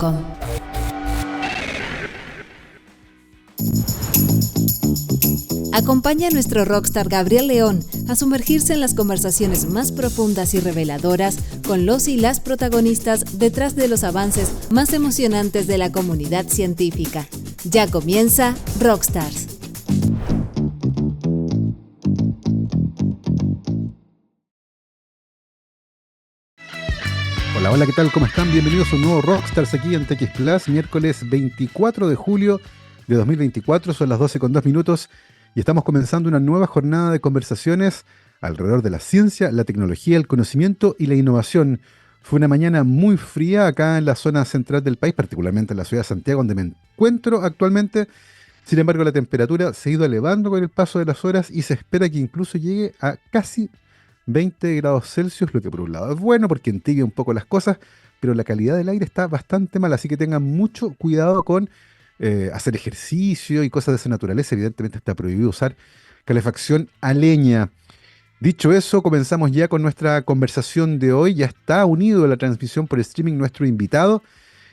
Com. Acompaña a nuestro rockstar Gabriel León a sumergirse en las conversaciones más profundas y reveladoras con los y las protagonistas detrás de los avances más emocionantes de la comunidad científica. Ya comienza Rockstars. Hola, hola, ¿qué tal? ¿Cómo están? Bienvenidos a un nuevo Rockstars aquí en TX Plus, miércoles 24 de julio de 2024, son las 12:02 y estamos comenzando una nueva jornada de conversaciones alrededor de la ciencia, la tecnología, el conocimiento y la innovación. Fue una mañana muy fría acá en la zona central del país, particularmente en la ciudad de Santiago, donde me encuentro actualmente. Sin embargo, la temperatura se ha ido elevando con el paso de las horas y se espera que incluso llegue a casi 20 grados Celsius, lo que por un lado es bueno porque entibia un poco las cosas, pero la calidad del aire está bastante mala, así que tengan mucho cuidado con hacer ejercicio y cosas de esa naturaleza. Evidentemente está prohibido usar calefacción a leña. Dicho eso, comenzamos ya con nuestra conversación de hoy. Ya está unido a la transmisión por streaming nuestro invitado.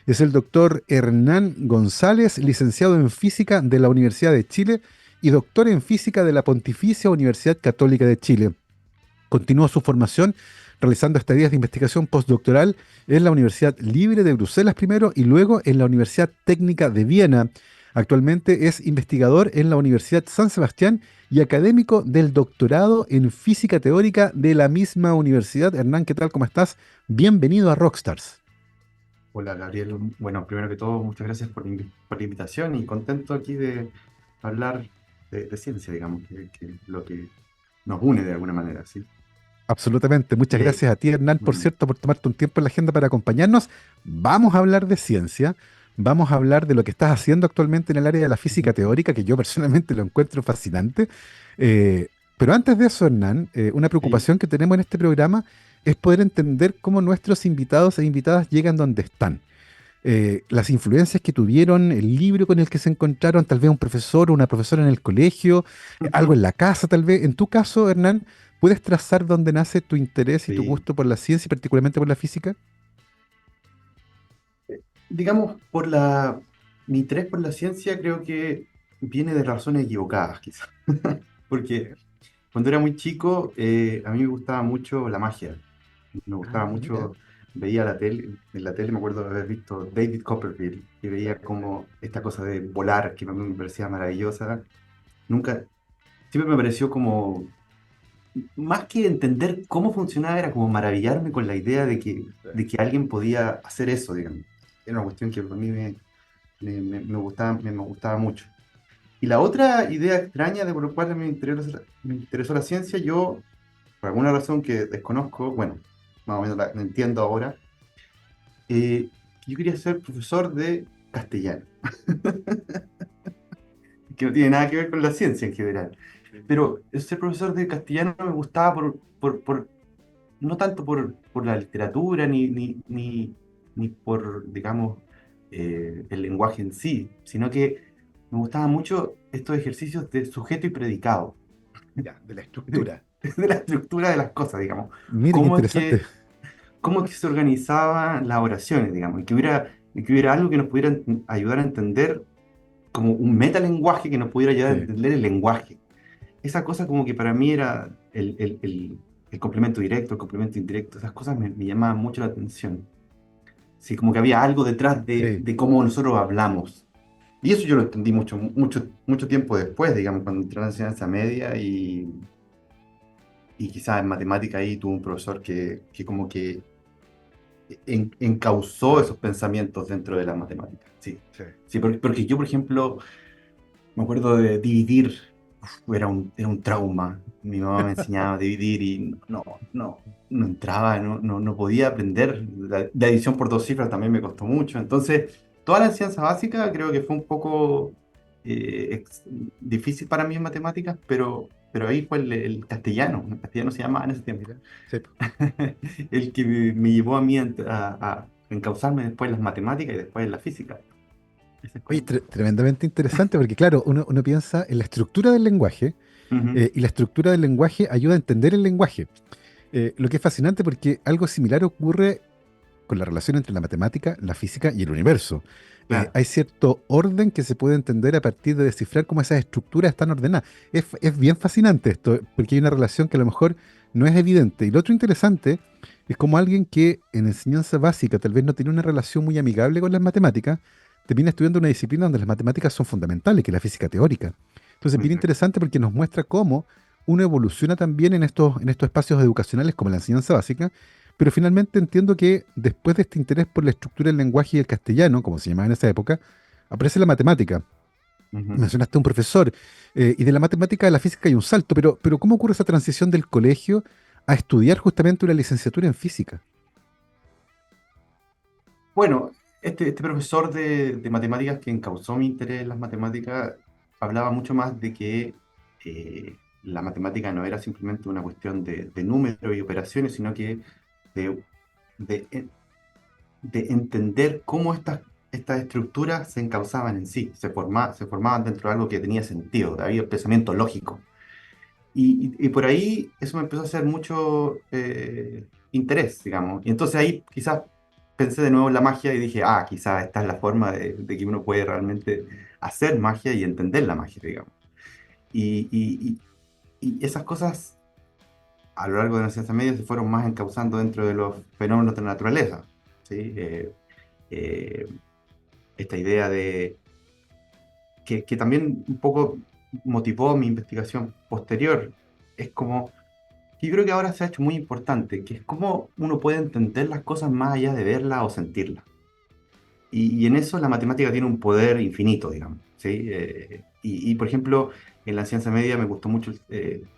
Es el doctor Hernán González, licenciado en física de la Universidad de Chile y doctor en física de la Pontificia Universidad Católica de Chile. Continuó su formación realizando estadías de investigación postdoctoral en la Universidad Libre de Bruselas primero y luego en la Universidad Técnica de Viena. Actualmente es investigador en la Universidad San Sebastián y académico del doctorado en física teórica de la misma universidad. Hernán, ¿qué tal? ¿Cómo estás? Bienvenido a Rockstars. Hola Gabriel, bueno, primero que todo, muchas gracias por la invitación y contento aquí de hablar de ciencia, digamos, que es lo que nos une de alguna manera, ¿sí? Absolutamente. Muchas Eh, gracias a ti, Hernán, por mm, cierto, por tomarte un tiempo en la agenda para acompañarnos. Vamos a hablar de ciencia, vamos a hablar de lo que estás haciendo actualmente en el área de la física ujú, teórica, que yo personalmente lo encuentro fascinante. Eh, pero antes de eso, Hernán, una sí, preocupación que tenemos en este programa es poder entender cómo nuestros invitados e invitadas llegan donde están. Las influencias que tuvieron, el libro con el que se encontraron, tal vez un profesor o una profesora en el colegio, algo ujú, en la casa, tal vez. En tu caso, Hernán, ¿puedes trazar dónde nace tu interés y tu sí. gusto por la ciencia y particularmente por la física? Digamos, mi interés por la ciencia creo que viene de razones equivocadas, quizás, porque cuando era muy chico, a mí me gustaba mucho la magia. Me gustaba Ah, mira. mucho, veía la tele, en la tele me acuerdo de haber visto David Copperfield, y veía como esta cosa de volar, que a mí me parecía maravillosa. Nunca, siempre me pareció como, más que entender cómo funcionaba, era como maravillarme con la idea de que alguien podía hacer eso, digamos. Era una cuestión que a mí me gustaba mucho. Y la otra idea extraña de por la cual me interesó la ciencia, yo, por alguna razón que desconozco, bueno, más o menos la entiendo ahora, yo quería ser profesor de castellano, que no tiene nada que ver con la ciencia en general. Pero ser profesor de castellano me gustaba no tanto por la literatura ni por, digamos, el lenguaje en sí, sino que me gustaban mucho estos ejercicios de sujeto y predicado, Ya, de la de, estructura. de la estructura de las cosas, digamos. Mira qué Cómo es interesante. que cómo es que se organizaban las oraciones, digamos, y que hubiera algo que nos pudiera ayudar a entender, como un metalenguaje que nos pudiera ayudar a Sí. entender el lenguaje. Esa cosa como que para mí era el complemento directo, el complemento indirecto, esas cosas me llamaban mucho la atención. Sí, como que había algo detrás de, Sí. de cómo nosotros hablamos. Y eso yo lo entendí mucho, mucho, mucho tiempo después, digamos, cuando entré en la enseñanza media y quizás en matemática ahí tuve un profesor que como que encauzó Claro. esos pensamientos dentro de la matemática. Sí, Sí. sí, porque yo, por ejemplo, me acuerdo de dividir, era un trauma. Mi mamá me enseñaba a dividir y no entraba, no podía aprender. La adición por dos cifras también me costó mucho. Entonces, toda la enseñanza básica creo que fue un poco difícil para mí en matemáticas, pero ahí fue el castellano se llamaba en ese tiempo, Mira. Sí. el que me llevó a mí a encauzarme después en las matemáticas y después en la física. Ese fue Oye, tremendamente interesante porque, claro, uno piensa en la estructura del lenguaje Ujú, y la estructura del lenguaje ayuda a entender el lenguaje. Lo que es fascinante porque algo similar ocurre con la relación entre la matemática, la física y el universo. Claro. Hay cierto orden que se puede entender a partir de descifrar cómo esas estructuras están ordenadas. Es bien fascinante esto, porque hay una relación que a lo mejor no es evidente. Y lo otro interesante es como alguien que en enseñanza básica tal vez no tiene una relación muy amigable con las matemáticas, termina estudiando una disciplina donde las matemáticas son fundamentales, que es la física teórica. Entonces, bien Ujú. interesante porque nos muestra cómo uno evoluciona también en estos espacios educacionales como la enseñanza básica, pero finalmente entiendo que después de este interés por la estructura del lenguaje y el castellano, como se llamaba en esa época, aparece la matemática. Ujú. Mencionaste a un profesor, y de la matemática a la física hay un salto, pero ¿cómo ocurre esa transición del colegio a estudiar justamente una licenciatura en física? Bueno, este profesor de matemáticas que encauzó mi interés en las matemáticas hablaba mucho más de que la matemática no era simplemente una cuestión de números y operaciones, sino que de, de, de entender cómo estas estructuras se encauzaban en sí, se formaban dentro de algo que tenía sentido, había el pensamiento lógico. Y por ahí eso me empezó a hacer mucho interés, digamos. Y entonces ahí quizás pensé de nuevo en la magia y dije, ah, quizás esta es la forma de que uno puede realmente hacer magia y entender la magia, digamos. Y, y- y esas cosas a lo largo de la ciencia media se fueron más encauzando dentro de los fenómenos de la naturaleza, ¿sí? Eh, esta idea de que también un poco motivó mi investigación posterior. Es como que yo creo que ahora se ha hecho muy importante, que es cómo uno puede entender las cosas más allá de verlas o sentirlas. Y en eso la matemática tiene un poder infinito, digamos, ¿sí? Por ejemplo, en la ciencia media me gustó mucho,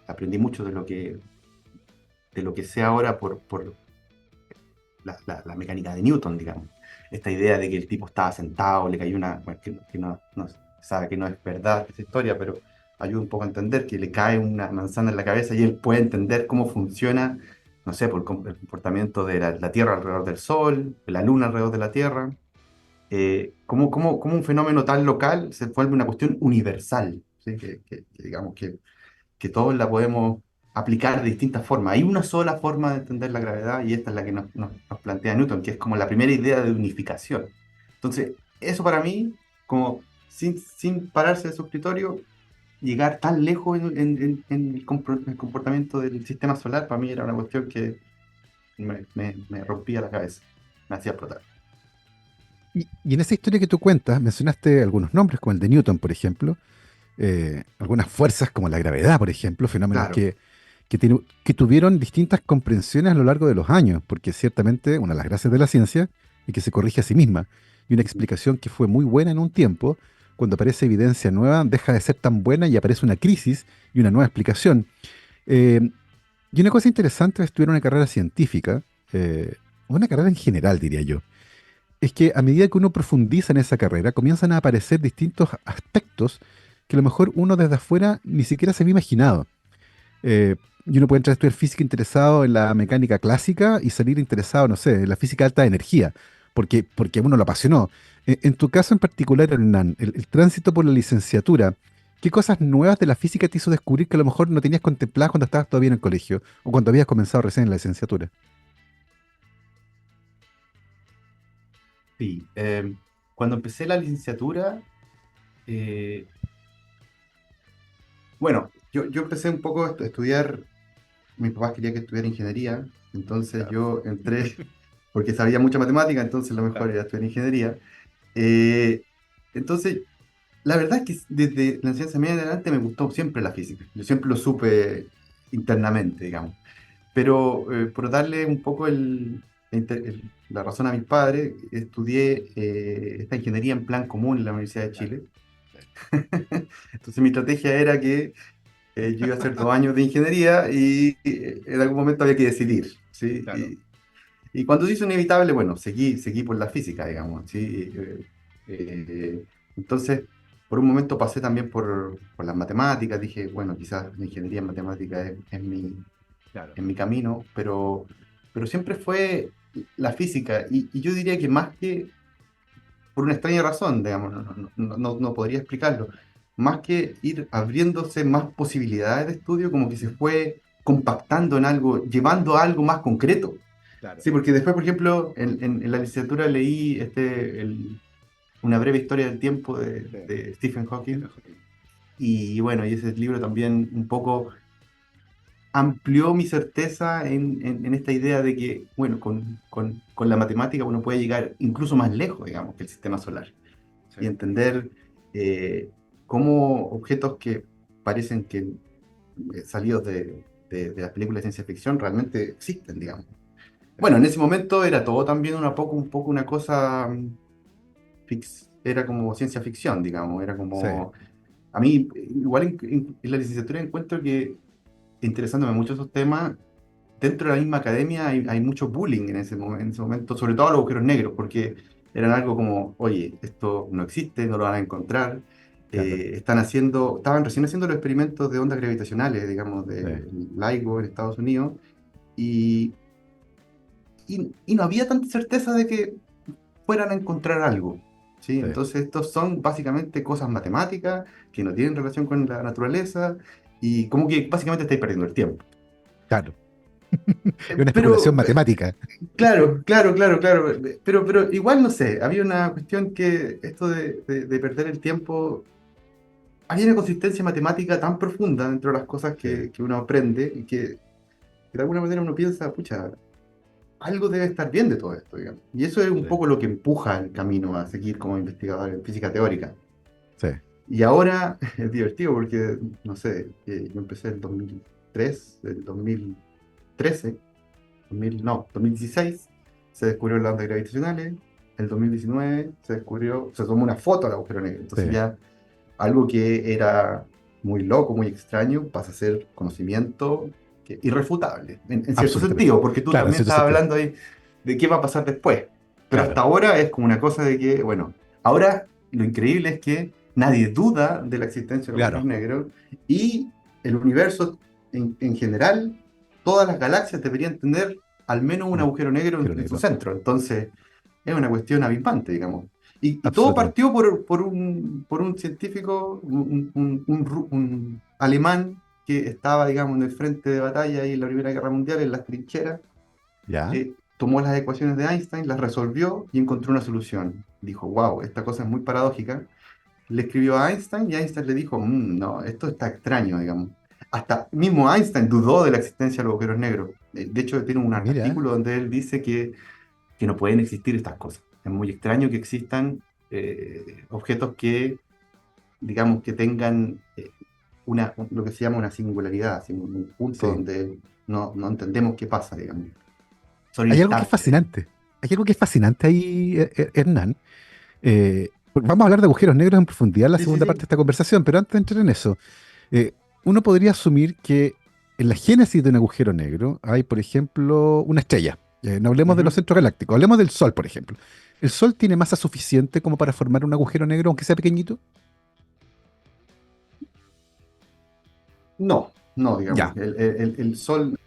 aprendí mucho de lo que sé ahora por la mecánica de Newton, digamos. Esta idea de que el tipo estaba sentado, le cayó una, bueno, que no sabe que no es verdad esa historia, pero ayuda un poco a entender que le cae una manzana en la cabeza y él puede entender cómo funciona, no sé, por el comportamiento de la Tierra alrededor del Sol, la Luna alrededor de la Tierra, cómo un fenómeno tan local se vuelve una cuestión universal, ¿sí? Que digamos que todos la podemos aplicar de distintas formas. Hay una sola forma de entender la gravedad y esta es la que nos plantea Newton, que es como la primera idea de unificación. Entonces, eso para mí, como sin pararse de su escritorio, llegar tan lejos en el comportamiento del sistema solar, para mí era una cuestión que me rompía la cabeza, me hacía explotar. Y en esa historia que tú cuentas, mencionaste algunos nombres, como el de Newton, por ejemplo, algunas fuerzas como la gravedad, por ejemplo, fenómenos Claro. que tuvieron distintas comprensiones a lo largo de los años, porque ciertamente una de las gracias de la ciencia es que se corrige a sí misma. Y una explicación que fue muy buena en un tiempo, cuando aparece evidencia nueva, deja de ser tan buena y aparece una crisis y una nueva explicación. Eh, y una cosa interesante de estudiar una carrera científica, o una carrera en general, diría yo, es que a medida que uno profundiza en esa carrera, comienzan a aparecer distintos aspectos que a lo mejor uno desde afuera ni siquiera se había imaginado. Eh, y uno puede entrar a estudiar física interesado en la mecánica clásica y salir interesado, no sé, en la física de alta energía, porque a uno lo apasionó. En tu caso en particular, Hernán, el tránsito por la licenciatura, ¿qué cosas nuevas de la física te hizo descubrir que a lo mejor no tenías contempladas cuando estabas todavía en el colegio o cuando habías comenzado recién en la licenciatura? Sí. Cuando empecé la licenciatura, eh, bueno, yo empecé un poco a estudiar. Mis papás querían que estudiara ingeniería, entonces Claro, yo entré porque sabía mucha matemática, entonces lo mejor claro. era estudiar ingeniería. Eh, entonces, la verdad es que desde la enseñanza media en adelante me gustó siempre la física. Yo siempre lo supe internamente, digamos. Pero por darle un poco la razón a mis padres, estudié esta ingeniería en plan común en la Universidad de Claro, Chile. sí. Entonces mi estrategia era que yo iba a hacer 2 años de ingeniería y en algún momento había que decidir, ¿sí? Claro. Y cuando se hizo inevitable, bueno, seguí por la física, digamos, ¿sí? Entonces, por un momento pasé también por las matemáticas, dije, bueno, quizás la ingeniería en matemáticas Claro. es mi camino, pero siempre fue la física, y yo diría que más que por una extraña razón, digamos, no podría explicarlo. Más que ir abriéndose más posibilidades de estudio, como que se fue compactando en algo, llevando a algo más concreto. Claro. Sí, porque después, por ejemplo, en la licenciatura leí una breve historia del tiempo Sí. de Stephen Hawking. Stephen Hawking. Y bueno, y ese libro también un poco amplió mi certeza en esta idea de que, bueno, con la matemática uno puede llegar incluso más lejos, digamos, que el sistema solar. Sí, Y entender cómo objetos que parecen que salidos de las películas de ciencia ficción realmente existen, digamos. sí, Bueno, en ese momento era todo también un poco una cosa, era como ciencia ficción, digamos, era sí, como... A mí, igual en la licenciatura encuentro que, interesándome mucho esos temas, dentro de la misma academia hay mucho bullying en ese momento, sobre todo a los agujeros negros, porque eran algo como, oye, esto no existe, no lo van a encontrar. claro. Estaban recién haciendo los experimentos de ondas gravitacionales, digamos, Sí, de LIGO en Estados Unidos, y, y no había tanta certeza de que fueran a encontrar algo. ¿Sí? sí, Entonces, estos son básicamente cosas matemáticas que no tienen relación con la naturaleza y como que básicamente estáis perdiendo el tiempo. claro. Es una especulación Pero matemática. claro, claro, claro, claro. Pero igual no sé, había una cuestión que esto de perder el tiempo, hay una consistencia matemática tan profunda dentro de las cosas Sí, que uno aprende y que de alguna manera uno piensa, pucha, algo debe estar bien de todo esto, digamos. Y eso es un sí, poco lo que empuja el camino a seguir como investigador en física teórica. sí. Y ahora es divertido porque, no sé, yo empecé en 2003, el 2013. 2016 se descubrió las ondas gravitacionales, el 2019 se tomó una foto al agujero negro, Sí, entonces ya algo que era muy loco, muy extraño, pasa a ser conocimiento irrefutable, en cierto absolutamente. sentido, porque tú Claro, en también cierto estabas sentido. hablando ahí de qué va a pasar después, pero Claro, hasta ahora es como una cosa de que, bueno, ahora lo increíble es que nadie duda de la existencia de agujeros claro. negros y el universo en general, todas las galaxias deberían tener al menos un Un agujero negro agujero en su negro. centro. Entonces, es una cuestión avispante, digamos. Y todo Absolutamente. partió por un científico, un alemán que estaba, digamos, en el frente de batalla ahí en la Primera Guerra Mundial, en las trincheras. ¿Ya? Tomó las ecuaciones de Einstein, las resolvió y encontró una solución. Dijo, wow, esta cosa es muy paradójica. Le escribió a Einstein y Einstein le dijo, "Mm, no, esto está extraño, digamos. Hasta mismo Einstein dudó de la existencia de los agujeros negros. De hecho, tiene un Mira, artículo donde él dice que no pueden existir estas cosas. Es muy extraño que existan objetos que, digamos, que tengan lo que se llama una singularidad, así, un punto sí. donde no entendemos qué pasa, digamos. Son Hay algo que es inestables. fascinante. Hay algo que es fascinante ahí, Hernán. Vamos a hablar de agujeros negros en profundidad en la Sí, sí, segunda parte de sí. esta conversación, pero antes de entrar en eso, eh, uno podría asumir que en la génesis de un agujero negro hay, por ejemplo, una estrella. No hablemos de los Ujú. centros galácticos, hablemos del Sol, por ejemplo. ¿El Sol tiene masa suficiente como para formar un agujero negro, aunque sea pequeñito? No, no, digamos. Ya, El Sol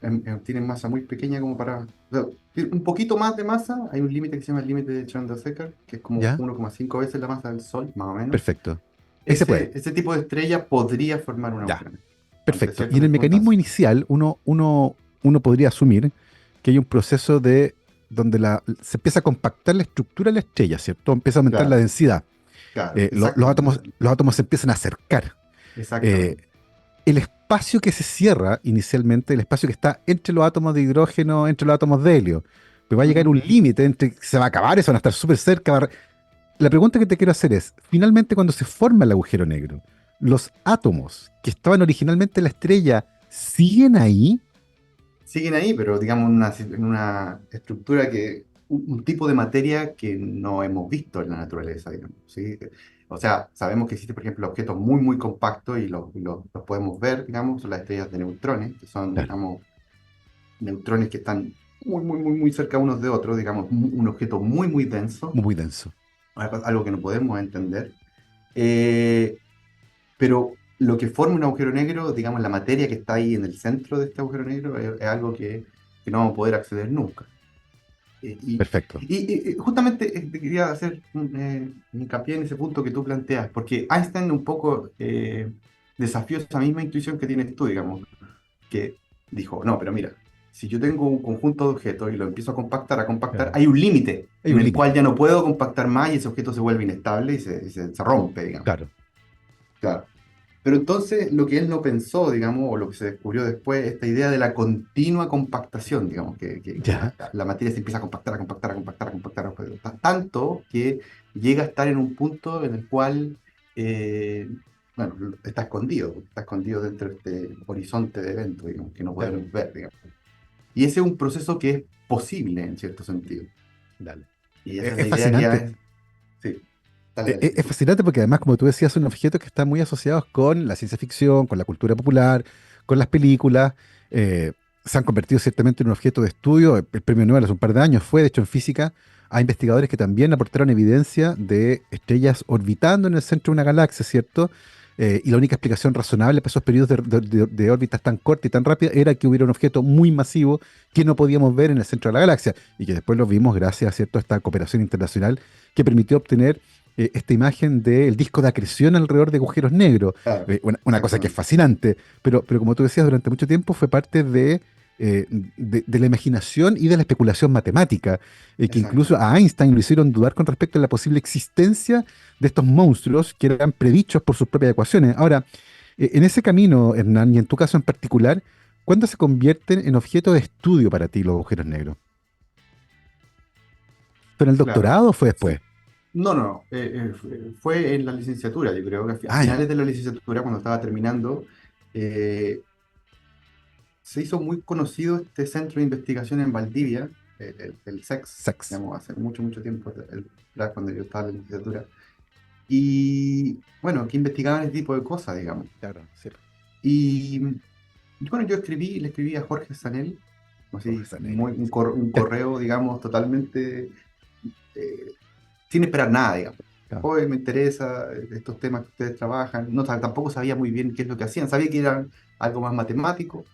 tiene masa muy pequeña como para... O sea, tiene un poquito más de masa. Hay un límite que se llama el límite de Chandrasekhar, que es como ya, 1,5 veces la masa del Sol, más o menos. perfecto. Ahí se puede. Ese tipo de estrella podría formar un Ya, agujero negro ante perfecto. Y ciertas en el mecanismo circunstancias. inicial, uno podría asumir que hay un proceso de donde se empieza a compactar la estructura de la estrella, ¿cierto? Empieza a aumentar la Claro, densidad. claro, Los átomos, los átomos se empiezan a acercar. Eh, exactamente. el espacio que se cierra inicialmente, el espacio que está entre los átomos de hidrógeno, entre los átomos de helio, pues va a llegar Ujú. un límite entre, se va a acabar, eso van a estar súper cerca. La pregunta que te quiero hacer es, finalmente cuando se forma el agujero negro, ¿los átomos que estaban originalmente en la estrella siguen ahí? Siguen ahí, pero digamos en una estructura un tipo de materia que no hemos visto en la naturaleza, digamos, ¿sí? O sea, sabemos que existen, por ejemplo, objetos muy, muy compactos y los podemos ver, digamos, son las estrellas de neutrones, que son, Claro, digamos, neutrones que están muy, muy, muy, muy cerca unos de otros, digamos, un objeto muy, muy denso, muy denso. algo que no podemos entender. Eh, pero lo que forma un agujero negro, digamos, la materia que está ahí en el centro de este agujero negro, es algo que no vamos a poder acceder nunca. Eh, Y, Perfecto. justamente te quería hacer hincapié en ese punto que tú planteas, porque Einstein un poco desafió esa misma intuición que tienes tú, digamos, que dijo, no, pero mira. si yo tengo un conjunto de objetos y lo empiezo a compactar, Claro. hay un límite Hay en un el cual límite. ya no puedo compactar más y ese objeto se vuelve inestable y se rompe, digamos. Claro. Claro. Pero entonces lo que él no pensó, digamos, o lo que se descubrió después, esta idea de la continua compactación, digamos, que Ya. la materia se empieza a compactar, a compactar, a compactar, a compactar, tanto que llega a estar en un punto en el cual, eh, bueno, está escondido dentro de este horizonte de eventos, digamos, que no Claro. podemos ver, digamos. Y ese es un proceso que es posible en cierto sentido. Dale. Y esa es Es la idea que fascinante. hay. Sí, dale, dale. Es fascinante porque además, como tú decías, son objetos que están muy asociados con la ciencia ficción, con la cultura popular, con las películas. eh, Se han convertido ciertamente en un objeto de estudio. El premio Nobel hace un par de años fue, de hecho, en física, a investigadores que también aportaron evidencia de estrellas orbitando en el centro de una galaxia, ¿cierto? Y la única explicación razonable para esos periodos de órbitas tan cortas y tan rápidas era que hubiera un objeto muy masivo que no podíamos ver en el centro de la galaxia y que después lo vimos gracias, ¿cierto?, a esta cooperación internacional que permitió obtener esta imagen del disco de acreción alrededor de agujeros negros. Claro, Una cosa que es exactamente. fascinante, pero como tú decías, durante mucho tiempo fue parte de la imaginación y de la especulación matemática, que incluso Exactamente. a Einstein lo hicieron dudar con respecto a la posible existencia de estos monstruos que eran predichos por sus propias ecuaciones. Ahora, en ese camino, Hernán, y en tu caso en particular, ¿cuándo se convierten en objeto de estudio para ti los agujeros negros? ¿Fue en el Claro. doctorado o fue Sí. después? No, no, no. Fue en la licenciatura, yo creo que a Ah, ya. finales de la licenciatura, cuando estaba terminando, eh, se hizo muy conocido este centro de investigación en Valdivia, el SEX, Sex. digamos, hace mucho, mucho tiempo, cuando yo estaba en la licenciatura. Y bueno, que investigaban este tipo de cosas, digamos. Claro, sí. Y, y bueno, le escribí a Jorge Sanel, Jorge así, Zanelli. Sí. un correo, digamos, totalmente eh, sin esperar nada, digamos. Claro. Hoy me interesa estos temas que ustedes trabajan. No, tampoco sabía muy bien qué es lo que hacían. Sabía que era algo más matemático,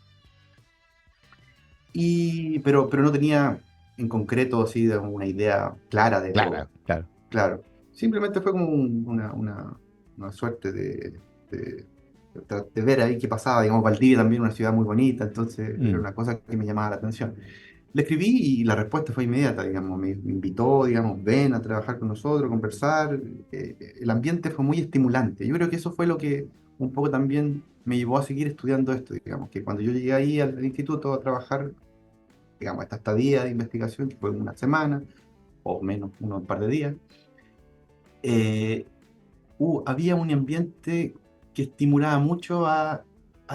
pero no tenía en concreto así de una idea clara de Claro, lo claro. claro. Simplemente fue como una suerte de, de ver ahí qué pasaba. Digamos, Valdivia también una ciudad muy bonita, entonces era Mm, una cosa que me llamaba la atención. Le escribí y la respuesta fue inmediata, digamos, me invitó, digamos, ven a trabajar con nosotros, conversar. El ambiente fue muy estimulante. Yo creo que eso fue lo que un poco también me llevó a seguir estudiando esto, digamos, que cuando yo llegué ahí al instituto a trabajar, digamos, esta estadía de investigación, que fue una semana o menos, un par de días, eh, había un ambiente que estimulaba mucho a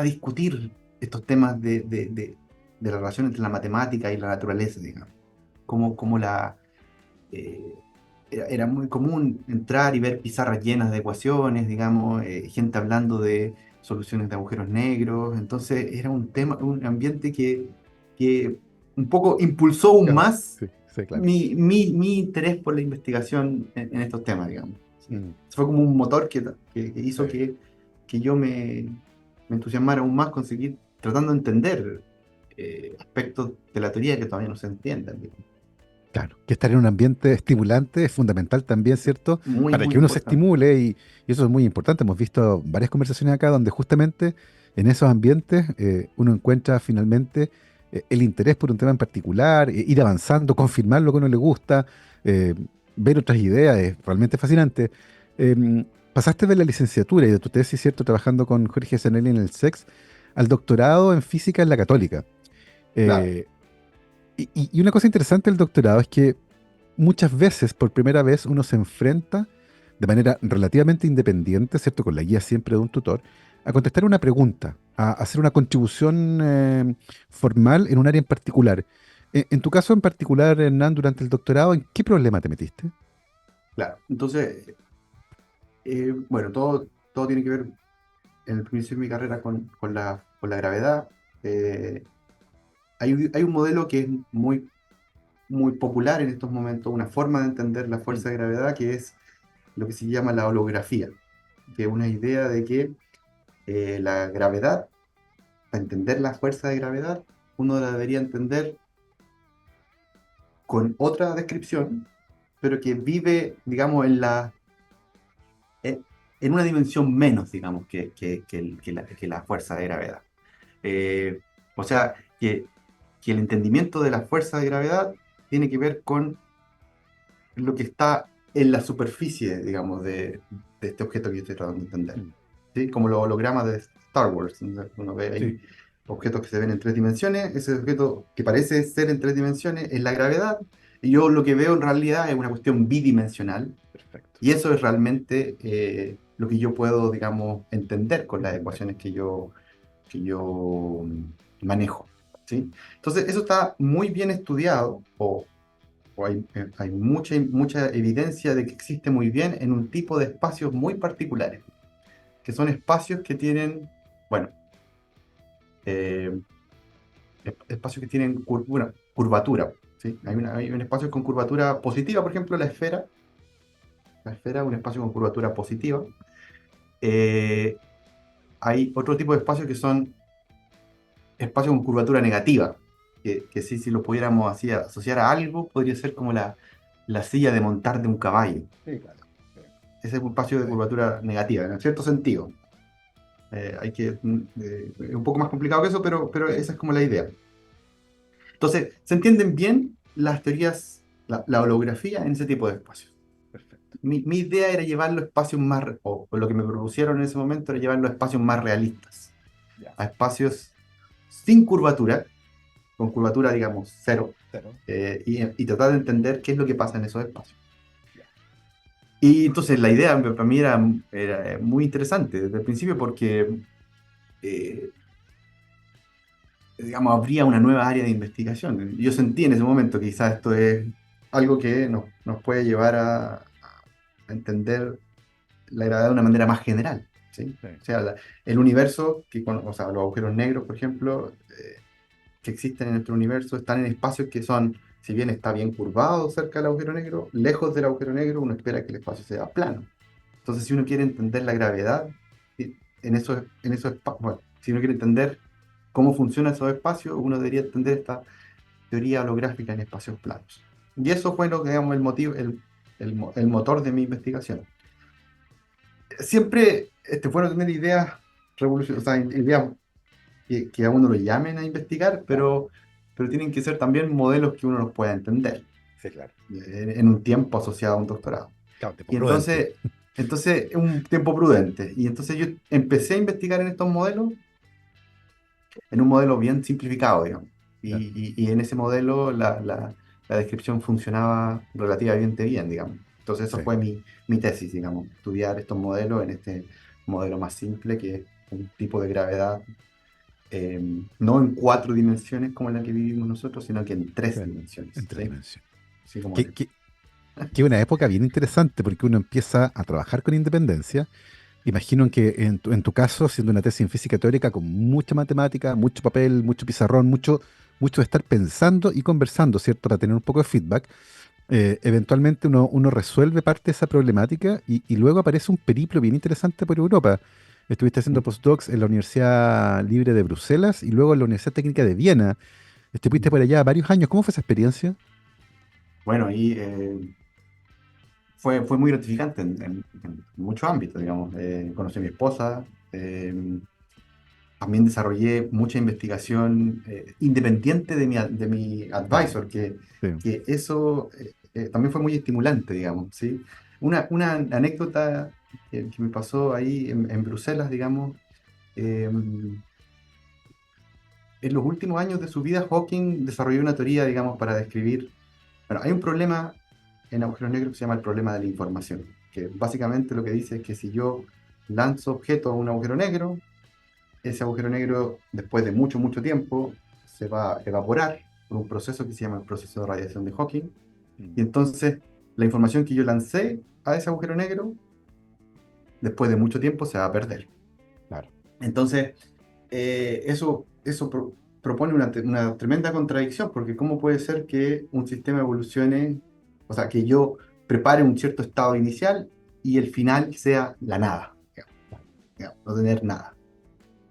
discutir estos temas de la relación entre la matemática y la naturaleza, digamos. Como eh, era muy común entrar y ver pizarras llenas de ecuaciones, digamos, gente hablando de soluciones de agujeros negros. Entonces era un tema, un ambiente que un poco impulsó aún claro, más sí, sí, claro. mi interés por la investigación en estos temas, digamos. Sí. Mm, Fue como un motor que sí. hizo que yo me entusiasmara aún más con seguir tratando de entender aspectos de la teoría que todavía no se entienden, digamos. Claro, que estar en un ambiente estimulante es fundamental también, ¿cierto? Muy, Para muy que uno se importante. estimule y eso es muy importante. Hemos visto varias conversaciones acá donde justamente en esos ambientes uno encuentra finalmente el interés por un tema en particular, ir avanzando, confirmar lo que a uno le gusta, eh, ver otras ideas, es realmente fascinante. Pasaste de la licenciatura y de tu tesis, ¿cierto? Trabajando con Jorge Zanelli en el SEX, al doctorado en física en la Católica. Claro, Eh, y una cosa interesante del doctorado es que muchas veces, por primera vez, uno se enfrenta de manera relativamente independiente, ¿cierto? Con la guía siempre de un tutor, a contestar una pregunta, a hacer una contribución formal en un área en particular. En tu caso en particular, Hernán, durante el doctorado, ¿en qué problema te metiste? claro. Entonces, bueno, todo tiene que ver en el principio de mi carrera con la gravedad. Eh, hay un modelo que es muy, muy popular en estos momentos, una forma de entender la Mm, fuerza de gravedad que es lo que se llama la holografía, que es una idea de que la gravedad, para entender la fuerza de gravedad, uno la debería entender con otra descripción, pero que vive, digamos, en, en una dimensión menos, digamos, que la fuerza de gravedad. Eh, o sea, que el entendimiento de la fuerza de gravedad tiene que ver con lo que está en la superficie, digamos, de este objeto que yo estoy tratando de entender. Mm. ¿Sí? Como los hologramas de Star Wars, ¿no? Uno ve ahí Sí, objetos que se ven en 3 dimensiones, ese objeto que parece ser en 3 dimensiones es la gravedad, y yo lo que veo en realidad es una cuestión bidimensional, perfecto. y eso es realmente lo que yo puedo, digamos, entender con las Entender. ecuaciones que yo manejo. ¿Sí? Entonces, eso está muy bien estudiado, o hay mucha evidencia de que existe muy bien en un tipo de espacios muy particulares, que son espacios que tienen, bueno, eh, espacios que tienen curvatura. ¿Sí? Hay un espacio con curvatura positiva, por ejemplo, la esfera. La esfera es un espacio con curvatura positiva. Eh, Hay otro tipo de espacios que son espacios con curvatura negativa, que sí, si lo pudiéramos así asociar a algo, podría ser como la silla de montar de un caballo. Sí, claro. Sí. Ese es un espacio de curvatura negativa, en cierto sentido. Es un poco más complicado que eso, pero Sí, esa es como la idea. Entonces, se entienden bien las teorías, la holografía en ese tipo de espacios. perfecto. Mi idea era llevarlo a espacios más, o lo que me propusieron en ese momento era llevarlo a espacios más realistas, Ya. a espacios sin curvatura, con curvatura, digamos, cero, Cero. y tratar de entender qué es lo que pasa en esos espacios. Ya. Y entonces la idea para mí era muy interesante desde el principio porque, eh, digamos, habría una nueva área de investigación. Yo sentí en ese momento que quizás esto es algo que nos puede llevar a entender la gravedad de una manera más general. ¿Sí? Sí. O sea, el universo, o sea, los agujeros negros, por ejemplo, que existen en nuestro universo, están en espacios que son, si bien está bien curvado cerca del agujero negro, lejos del agujero negro uno espera que el espacio sea plano. Entonces, si uno quiere entender la gravedad en esos espacios, bueno, si uno quiere entender cómo funcionan esos espacios, uno debería entender esta teoría holográfica en espacios planos. Y eso fue lo que, digamos, el motivo, el motor de mi investigación. Siempre bueno tener ideas revolucionarias, o sea, ideas que a uno lo llamen a investigar, Claro. pero tienen que ser también modelos que uno los pueda entender Sí, claro. en un tiempo asociado a un doctorado. Claro, tipo Y prudente. entonces, un tiempo prudente. Y entonces yo empecé a investigar en estos modelos, en un modelo bien simplificado, digamos. Claro. Y en ese modelo la descripción funcionaba relativamente bien, digamos. Entonces eso Sí. fue mi tesis, digamos, estudiar estos modelos en este modelo más simple, que es un tipo de gravedad, eh, no en 4 dimensiones como la que vivimos nosotros, sino que en tres Claro. dimensiones, En tres ¿sí? dimensiones. Así como Que una época bien interesante porque uno empieza a trabajar con independencia. Imagino que en tu caso, siendo una tesis en física teórica con mucha matemática, mucho papel, mucho pizarrón, mucho de estar pensando y conversando, ¿cierto? Para tener un poco de feedback, eventualmente uno resuelve parte de esa problemática y luego aparece un periplo bien interesante por Europa. Estuviste haciendo postdocs en la Universidad Libre de Bruselas y luego en la Universidad Técnica de Viena. Estuviste por allá varios años. ¿Cómo fue esa experiencia? bueno, y fue muy gratificante en muchos ámbitos, digamos. Conocí a mi esposa, también desarrollé mucha investigación independiente de mi Claro. advisor, que, Sí. que eso también fue muy estimulante, digamos, ¿sí? Una anécdota que me pasó ahí en Bruselas, digamos, eh, en los últimos años de su vida, Hawking desarrolló una teoría, digamos, para describir, bueno, hay un problema en agujeros negros que se llama el problema de la información, que básicamente lo que dice es que si yo lanzo objetos a un agujero negro, ese agujero negro, después de mucho, mucho tiempo, se va a evaporar por un proceso que se llama el proceso de radiación de Hawking. Mm. Y entonces, la información que yo lancé a ese agujero negro, después de mucho tiempo, se va a perder. Claro. Entonces, eso propone una tremenda contradicción, porque ¿cómo puede ser que un sistema evolucione, o sea, que yo prepare un cierto estado inicial y el final sea la nada, digamos, no tener nada?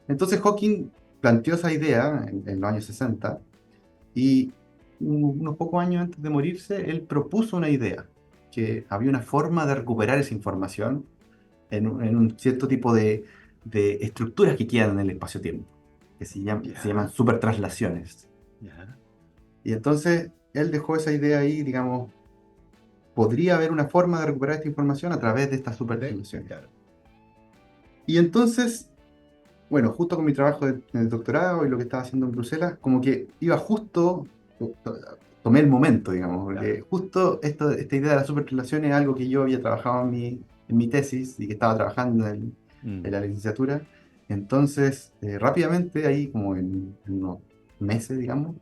Entonces Hawking planteó esa idea en los años 60 y unos pocos años antes de morirse, él propuso una idea, que había una forma de recuperar esa información en un cierto tipo de estructuras que quedan en el espacio-tiempo, que se llaman Ya, supertraslaciones. ya. Y entonces él dejó esa idea ahí, digamos, podría haber una forma de recuperar esta información a través de estas supertribulaciones. Claro. Y entonces, bueno, justo con mi trabajo en el doctorado y lo que estaba haciendo en Bruselas, como que iba justo, tomé el momento, digamos, porque justo esta idea de las superrelaciones es algo que yo había trabajado en mi tesis y que estaba trabajando en la licenciatura. Entonces, rápidamente, ahí como en unos meses, digamos,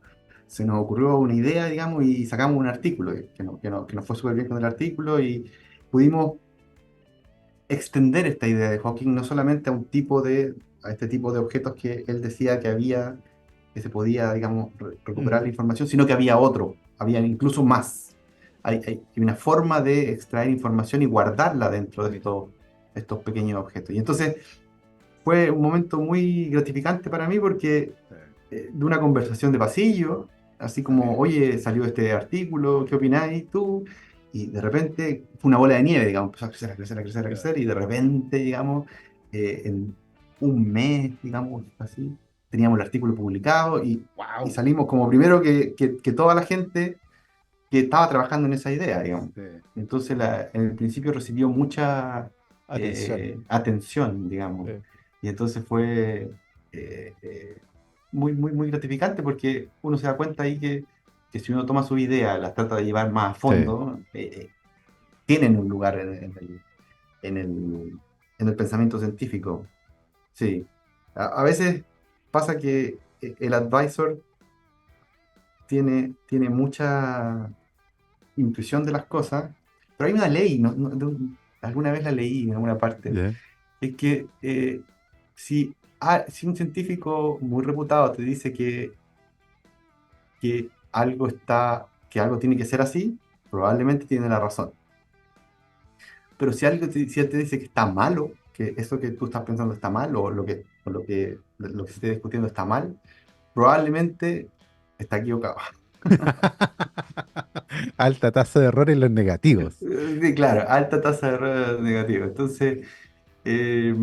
se nos ocurrió una idea, digamos, y sacamos un artículo que nos fue súper bien con el artículo y pudimos extender esta idea de Hawking no solamente a este tipo de objetos que él decía que había, que se podía, digamos, recuperar la información, sino que había otro, había incluso más. Hay una forma de extraer información y guardarla dentro de estos pequeños objetos. Y entonces fue un momento muy gratificante para mí porque de una conversación de pasillo, así como, oye, salió este artículo, ¿qué opináis tú? Y de repente fue una bola de nieve, digamos, empezó a crecer, a crecer, a crecer, a crecer, y de repente, digamos, en un mes, digamos, así, teníamos el artículo publicado y salimos como primero que toda la gente que estaba trabajando en esa idea, digamos. Sí. Entonces, en el principio recibió mucha Atención. atención, digamos. Sí. Y entonces fue muy, muy, muy gratificante porque uno se da cuenta ahí que si uno toma su idea, las trata de llevar más a fondo, tienen un lugar en el, en el pensamiento científico. Sí. A veces pasa que el advisor tiene mucha intuición de las cosas, pero hay una ley, alguna vez la leí en alguna parte, Yeah. es que si un científico muy reputado te dice que que algo tiene que ser así, probablemente tiene la razón. Pero si él te dice que está malo, que eso que tú estás pensando está mal, o lo que se esté discutiendo está mal, probablemente está equivocado. Alta tasa de error en los negativos. Sí, claro, alta tasa de error negativo. Entonces, Eh,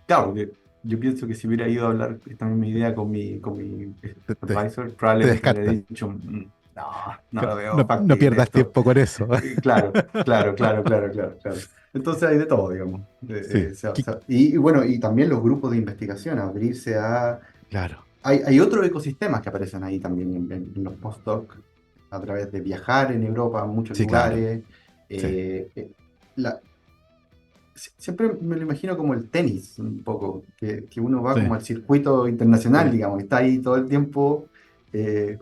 claro, que yo pienso que si hubiera ido a hablar esta misma idea con mi Te, te- advisor, te probablemente hubiera descartan. dicho, no, no lo veo No factible pierdas esto". tiempo con eso. Claro, claro, claro, claro, claro, claro. Entonces hay de todo, digamos. Sí, Y bueno, y también los grupos de investigación, abrirse a... claro. Hay otros ecosistemas que aparecen ahí también en los postdoc, a través de viajar en Europa a muchos Sí, claro. lugares. Sí, La, Siempre me lo imagino como el tenis, un poco, que uno va sí, como al circuito internacional, sí, digamos, y está ahí todo el tiempo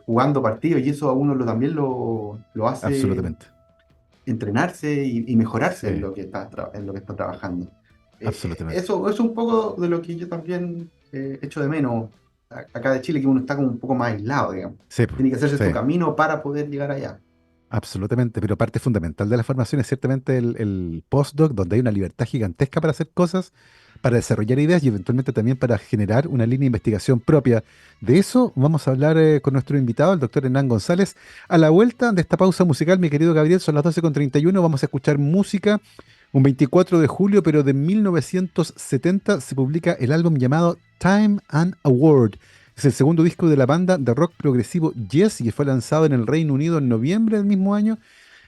jugando partidos, y eso a uno también lo hace absolutamente. entrenarse y mejorarse en Sí, lo que en lo que está trabajando. absolutamente. Eso es un poco de lo que yo también echo de menos acá de Chile, que uno está como un poco más aislado, digamos. Sí, po, Tiene que hacerse sí, su camino para poder llegar allá. absolutamente. Pero parte fundamental de la formación es ciertamente el postdoc, donde hay una libertad gigantesca para hacer cosas, para desarrollar ideas y eventualmente también para generar una línea de investigación propia. De eso vamos a hablar con nuestro invitado, el doctor Hernán González. A la vuelta de esta pausa musical, mi querido Gabriel, son las 12:31. Vamos a escuchar música. Un 24 de julio, pero de 1970, se publica el álbum llamado Time and Award. Es el segundo disco de la banda de rock progresivo Yes y que fue lanzado en el Reino Unido en noviembre del mismo año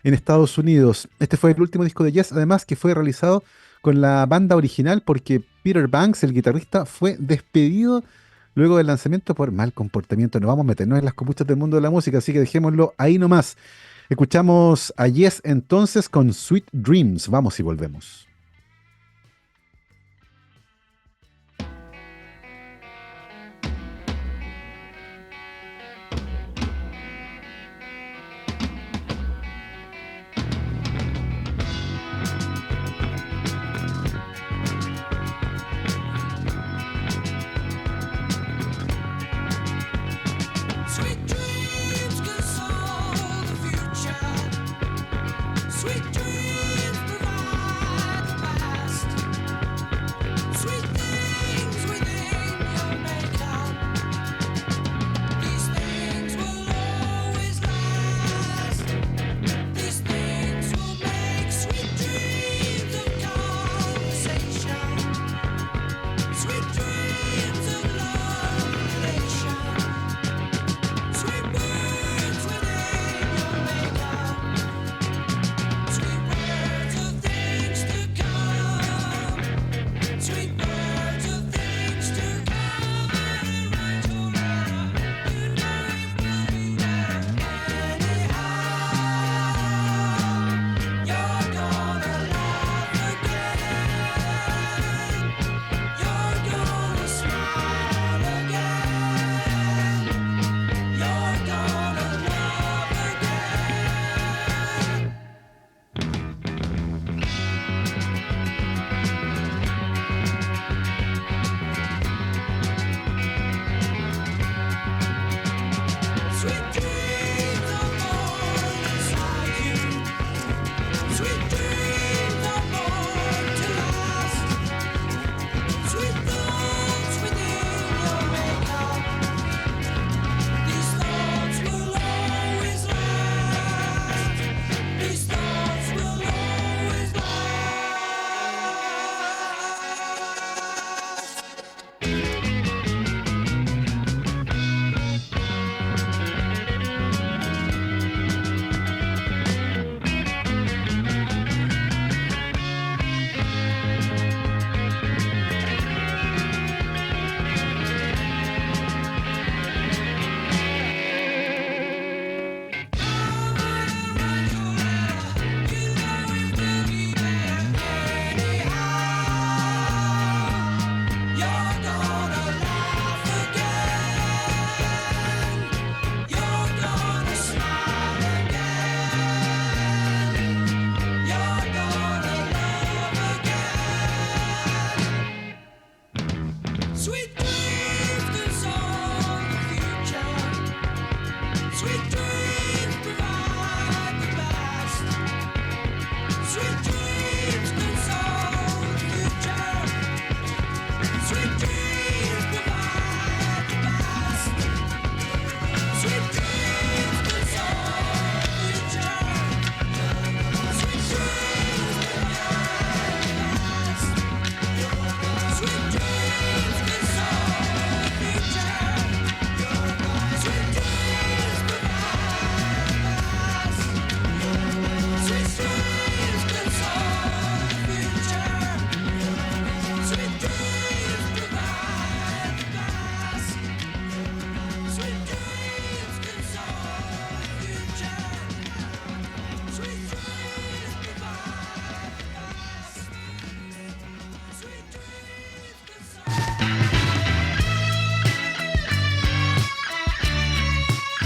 en Estados Unidos. Este fue el último disco de Yes, además que fue realizado con la banda original porque Peter Banks, el guitarrista, fue despedido luego del lanzamiento por mal comportamiento. No vamos a meternos en las copuchas del mundo de la música, así que dejémoslo ahí nomás. Escuchamos a Yes entonces con Sweet Dreams. Vamos y volvemos. Sweet dreams console the future. Sweet dreams provide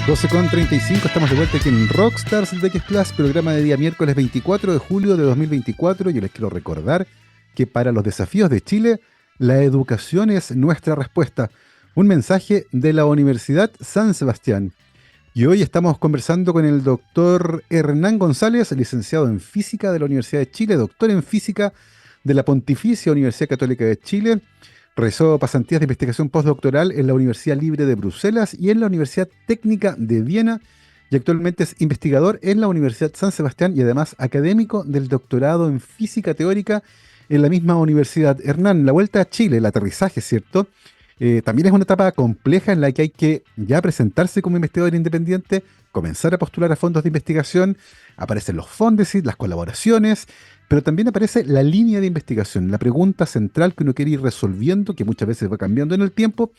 12:35, estamos de vuelta aquí en Rockstars de X Plus, programa de día miércoles 24 de julio de 2024. Yo les quiero recordar que para los desafíos de Chile, la educación es nuestra respuesta. Un mensaje de la Universidad San Sebastián. Y hoy estamos conversando con el doctor Hernán González, licenciado en Física de la Universidad de Chile, doctor en Física de la Pontificia Universidad Católica de Chile. Realizó pasantías de investigación postdoctoral en la Universidad Libre de Bruselas y en la Universidad Técnica de Viena, y actualmente es investigador en la Universidad San Sebastián y además académico del doctorado en Física Teórica en la misma universidad. Hernán, la vuelta a Chile, el aterrizaje, ¿cierto? También es una etapa compleja en la que hay que ya presentarse como investigador independiente, comenzar a postular a fondos de investigación, aparecen los fondesit, las colaboraciones, pero también aparece la línea de investigación, la pregunta central que uno quiere ir resolviendo, que muchas veces va cambiando en el tiempo.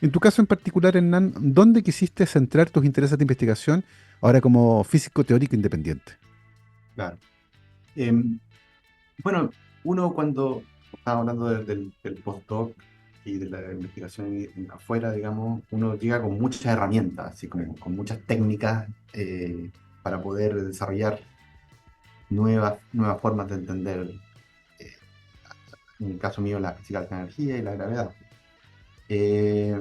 En tu caso en particular, Hernán, ¿dónde quisiste centrar tus intereses de investigación ahora como físico teórico independiente? Claro. Em, bueno, uno cuando estaba hablando del postdoc y de la investigación afuera, digamos, uno llega con muchas herramientas, así como con muchas técnicas para poder desarrollar nuevas formas de entender, eh, en el caso mío, la física de la energía y la gravedad. Eh,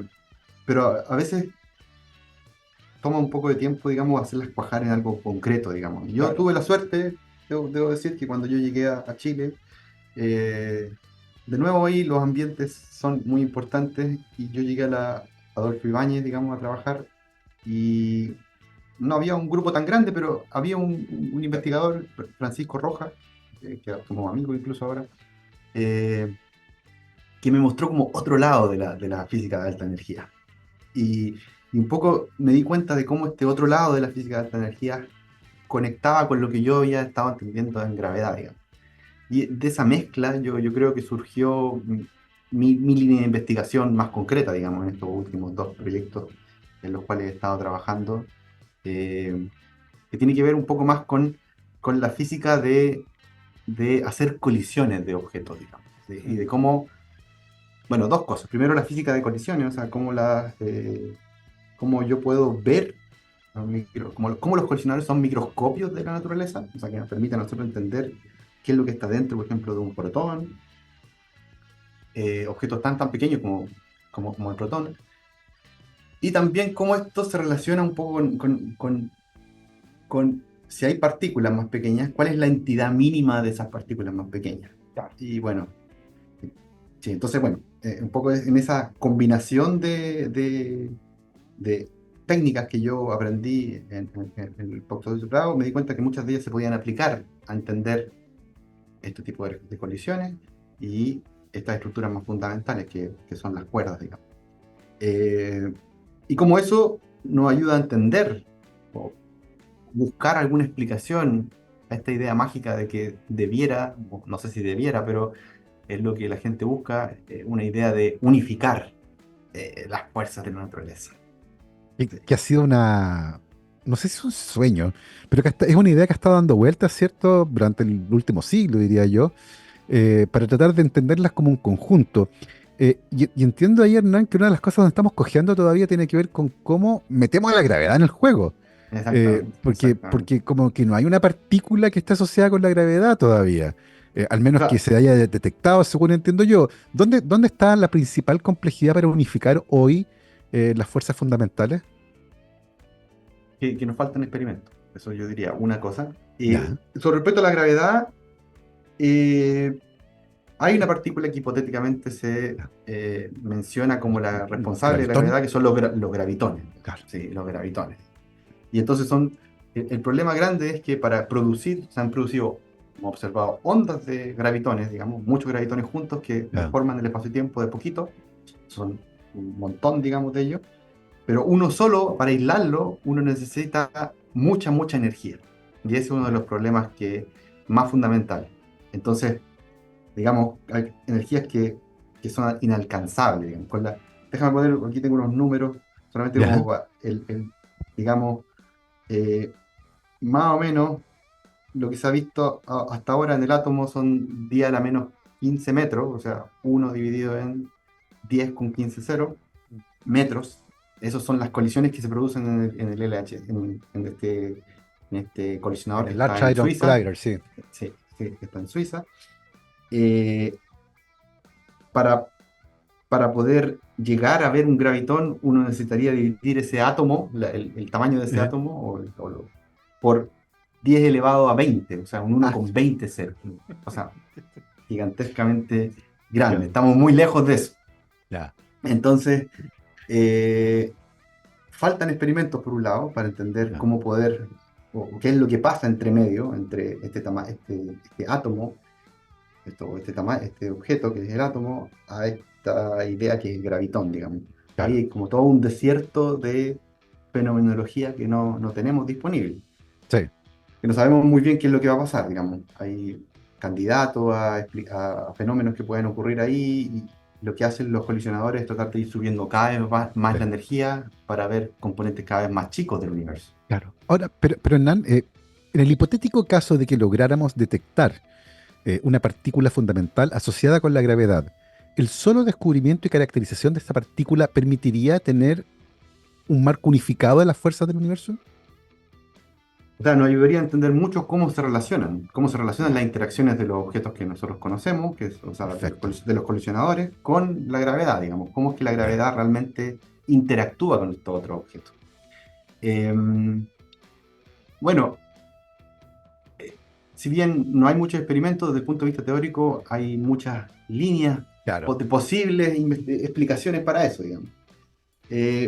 pero a veces toma un poco de tiempo, digamos, hacerlas cuajar en algo concreto, digamos. Y yo Claro. tuve la suerte, debo decir, que cuando yo llegué a Chile, eh, de nuevo ahí los ambientes son muy importantes y yo llegué a la Adolfo Ibáñez, digamos, a trabajar y no había un grupo tan grande, pero había un investigador, Francisco Rojas, que somos amigos incluso ahora, eh, que me mostró como otro lado de la física de alta energía. Y, y un poco me di cuenta de cómo este otro lado de la física de alta energía conectaba con lo que yo ya estaba entendiendo en gravedad, digamos. Y de esa mezcla yo creo que surgió mi línea de investigación más concreta, digamos, en estos últimos dos proyectos en los cuales he estado trabajando, eh, que tiene que ver un poco más con la física de hacer colisiones de objetos, digamos, y de cómo, bueno, dos cosas. Primero, la física de colisiones, o sea, cómo yo puedo ver cómo los colisionadores son microscopios de la naturaleza, o sea, que nos permiten a nosotros entender qué es lo que está dentro, por ejemplo, de un protón, objetos tan pequeños como el protón, y también cómo esto se relaciona un poco con si hay partículas más pequeñas, cuál es la entidad mínima de esas partículas más pequeñas. Y bueno, sí, entonces, bueno, un poco en esa combinación de técnicas que yo aprendí en el postdoctorado, me di cuenta que muchas de ellas se podían aplicar a entender este tipo de colisiones y estas estructuras más fundamentales que son las cuerdas, digamos. Y como eso nos ayuda a entender o buscar alguna explicación a esta idea mágica de que debiera, o no sé si debiera, pero es lo que la gente busca, una idea de unificar las fuerzas de la naturaleza. Que ha sido no sé si es un sueño, pero que es una idea que ha estado dando vueltas, ¿cierto? Durante el último siglo, diría yo, para tratar de entenderlas como un conjunto. Y entiendo ahí, Hernán, que una de las cosas donde estamos cojeando todavía tiene que ver con cómo metemos la gravedad en el juego. Exactamente, Porque, exactamente. porque como que no hay una partícula que esté asociada con la gravedad todavía. Al menos que Claro, se haya detectado, según entiendo yo. ¿Dónde está la principal complejidad para unificar hoy las fuerzas fundamentales? que nos faltan experimentos. Eso yo diría una cosa. Ya. Sobre respecto a la gravedad, eh, hay una partícula que hipotéticamente se menciona como la responsable de la Gravitón. gravedad, que son los gravitones. Claro. Sí, los gravitones. Y entonces el problema grande es que para producir, se han producido, hemos observado, ondas de gravitones, digamos, muchos gravitones juntos que Ya. deforman el espacio-tiempo de poquito. Son un montón, digamos, de ellos. Pero uno solo, para aislarlo, uno necesita mucha energía. Y ese es uno de los problemas más fundamentales. Entonces, digamos, hay energías que son inalcanzables. Digamos, déjame poner, aquí tengo unos números, solamente Ya. como digamos, eh, más o menos lo que se ha visto hasta ahora en el átomo son 10 a la menos 15 metros, o sea, 1 dividido en 10 con 15 ceros metros. Esas son las colisiones que se producen en el LH, en este colisionador que El está Large en Hadron Suiza. Collider, sí. Sí, sí, que está en Suiza. Eh, para, para poder llegar a ver un gravitón, uno necesitaría dividir ese átomo, el tamaño de ese Eh, átomo, por 10 elevado a 20, o sea, un uno ah, con 20 ceros. O sea, gigantescamente grande. ya, Estamos muy lejos de eso. ya, Entonces, eh, faltan experimentos, por un lado, para entender ya, cómo poder, o qué es lo que pasa entre medio, entre este átomo, este objeto que es el átomo, a esta idea que es el gravitón, digamos. Ahí claro. hay como todo un desierto de fenomenología que no tenemos disponible, Sí, que no sabemos muy bien qué es lo que va a pasar, digamos. Hay candidatos a fenómenos que pueden ocurrir ahí, y lo que hacen los colisionadores es tratar de ir subiendo cada vez más la sí, energía para ver componentes cada vez más chicos del universo. claro. Ahora, pero Hernán, en el hipotético caso de que lográramos detectar una partícula fundamental asociada con la gravedad, ¿el solo descubrimiento y caracterización de esta partícula permitiría tener un marco unificado de las fuerzas del universo? O sea, nos ayudaría a entender mucho cómo se relacionan las Ya, interacciones de los objetos que nosotros conocemos, o sea, perfecto. de los colisionadores, con la gravedad, digamos, cómo es que la Ya, gravedad realmente interactúa con estos otros objetos. Em, bueno, si bien no hay muchos experimentos desde el punto de vista teórico, hay muchas líneas claro, de posibles explicaciones para eso, digamos.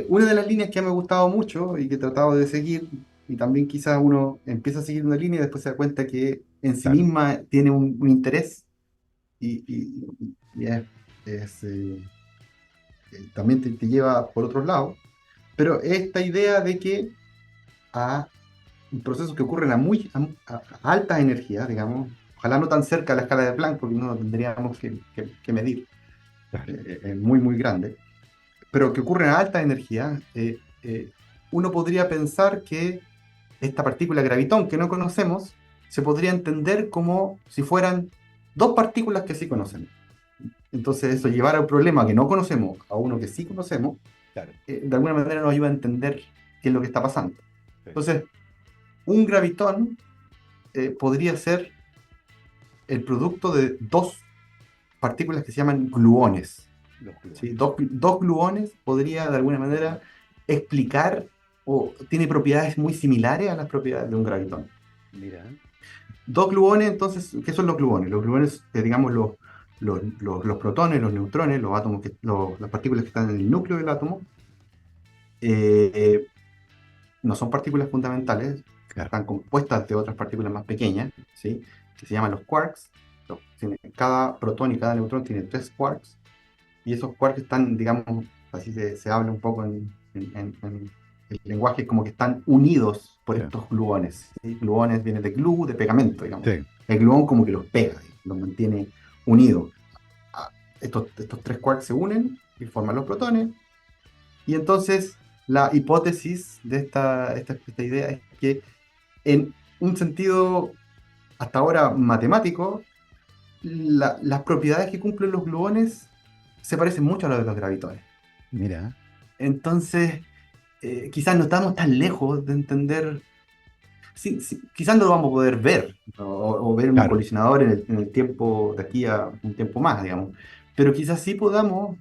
Una de las líneas que me ha gustado mucho y que he tratado de seguir, y también quizás uno empieza a seguir una línea y después se da cuenta que en sí claro. misma tiene un interés y también te lleva por otros lados, pero esta idea de que a procesos que ocurren a altas energías, digamos, ojalá no tan cerca de la escala de Planck, porque no lo tendríamos que medir, Claro. es muy, muy grande, pero que ocurren a altas energías, uno podría pensar que esta partícula gravitón que no conocemos se podría entender como si fueran dos partículas que sí conocemos. Entonces eso llevar a un problema que no conocemos a uno que sí conocemos, Claro. de alguna manera nos ayuda a entender qué es lo que está pasando. Sí. Entonces, un gravitón podría ser el producto de dos partículas que se llaman gluones. Los ¿Sí? gluones. Dos gluones podría de alguna manera explicar o tiene propiedades muy similares a las propiedades de un gravitón. Mira. Dos gluones, entonces, ¿qué son los gluones? Los gluones, digamos, los protones, los neutrones, los átomos, las partículas que están en el núcleo del átomo, eh, no son partículas fundamentales, Claro. están compuestas de otras partículas más pequeñas, ¿sí? Que se llaman los quarks. Cada protón y cada neutrón tiene tres quarks, y esos quarks están, digamos, así se habla un poco en el lenguaje, como que están unidos por Sí. estos gluones, ¿sí? Gluones viene de glue, de pegamento, digamos. Sí. El gluón como que los pega, los mantiene unidos. Estos tres quarks se unen y forman los protones, y entonces la hipótesis de esta idea es que en un sentido hasta ahora matemático, las propiedades que cumplen los gluones se parecen mucho a las de los gravitones. Mira. Entonces, quizás no estamos tan lejos de entender, sí, sí, quizás no lo vamos a poder ver, o ver un Claro. colisionador en el tiempo de aquí a un tiempo más, digamos, pero quizás sí podamos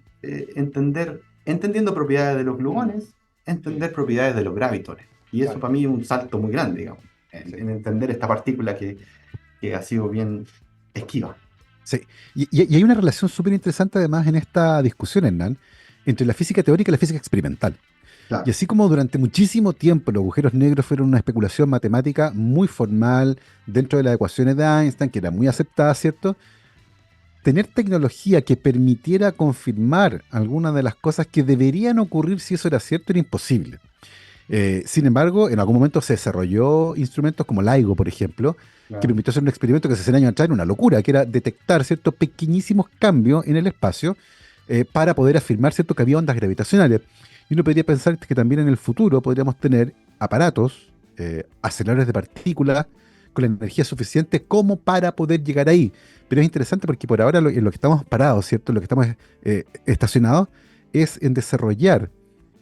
entendiendo propiedades de los gluones, Sí. entender propiedades de los gravitones. Y eso Claro. para mí es un salto muy grande, digamos, Sí. en entender esta partícula que ha sido bien esquiva. Sí. Y hay una relación súper interesante además en esta discusión, Hernán, entre la física teórica y la física experimental. Y Claro. así como durante muchísimo tiempo los agujeros negros fueron una especulación matemática muy formal dentro de las ecuaciones de Einstein, que era muy aceptada, ¿cierto? Tener tecnología que permitiera confirmar algunas de las cosas que deberían ocurrir si eso era cierto era imposible. Sin embargo, en algún momento se desarrolló instrumentos como LIGO, por ejemplo, que Claro. permitió hacer un experimento que hace 100 años atrás era una locura, que era detectar ciertos pequeñísimos cambios en el espacio para poder afirmar cierto que había ondas gravitacionales. Y uno podría pensar que también en el futuro podríamos tener aparatos, aceleradores de partículas con la energía suficiente como para poder llegar ahí. Pero es interesante porque por ahora en lo que estamos parados, ¿cierto? En lo que estamos estacionados es en desarrollar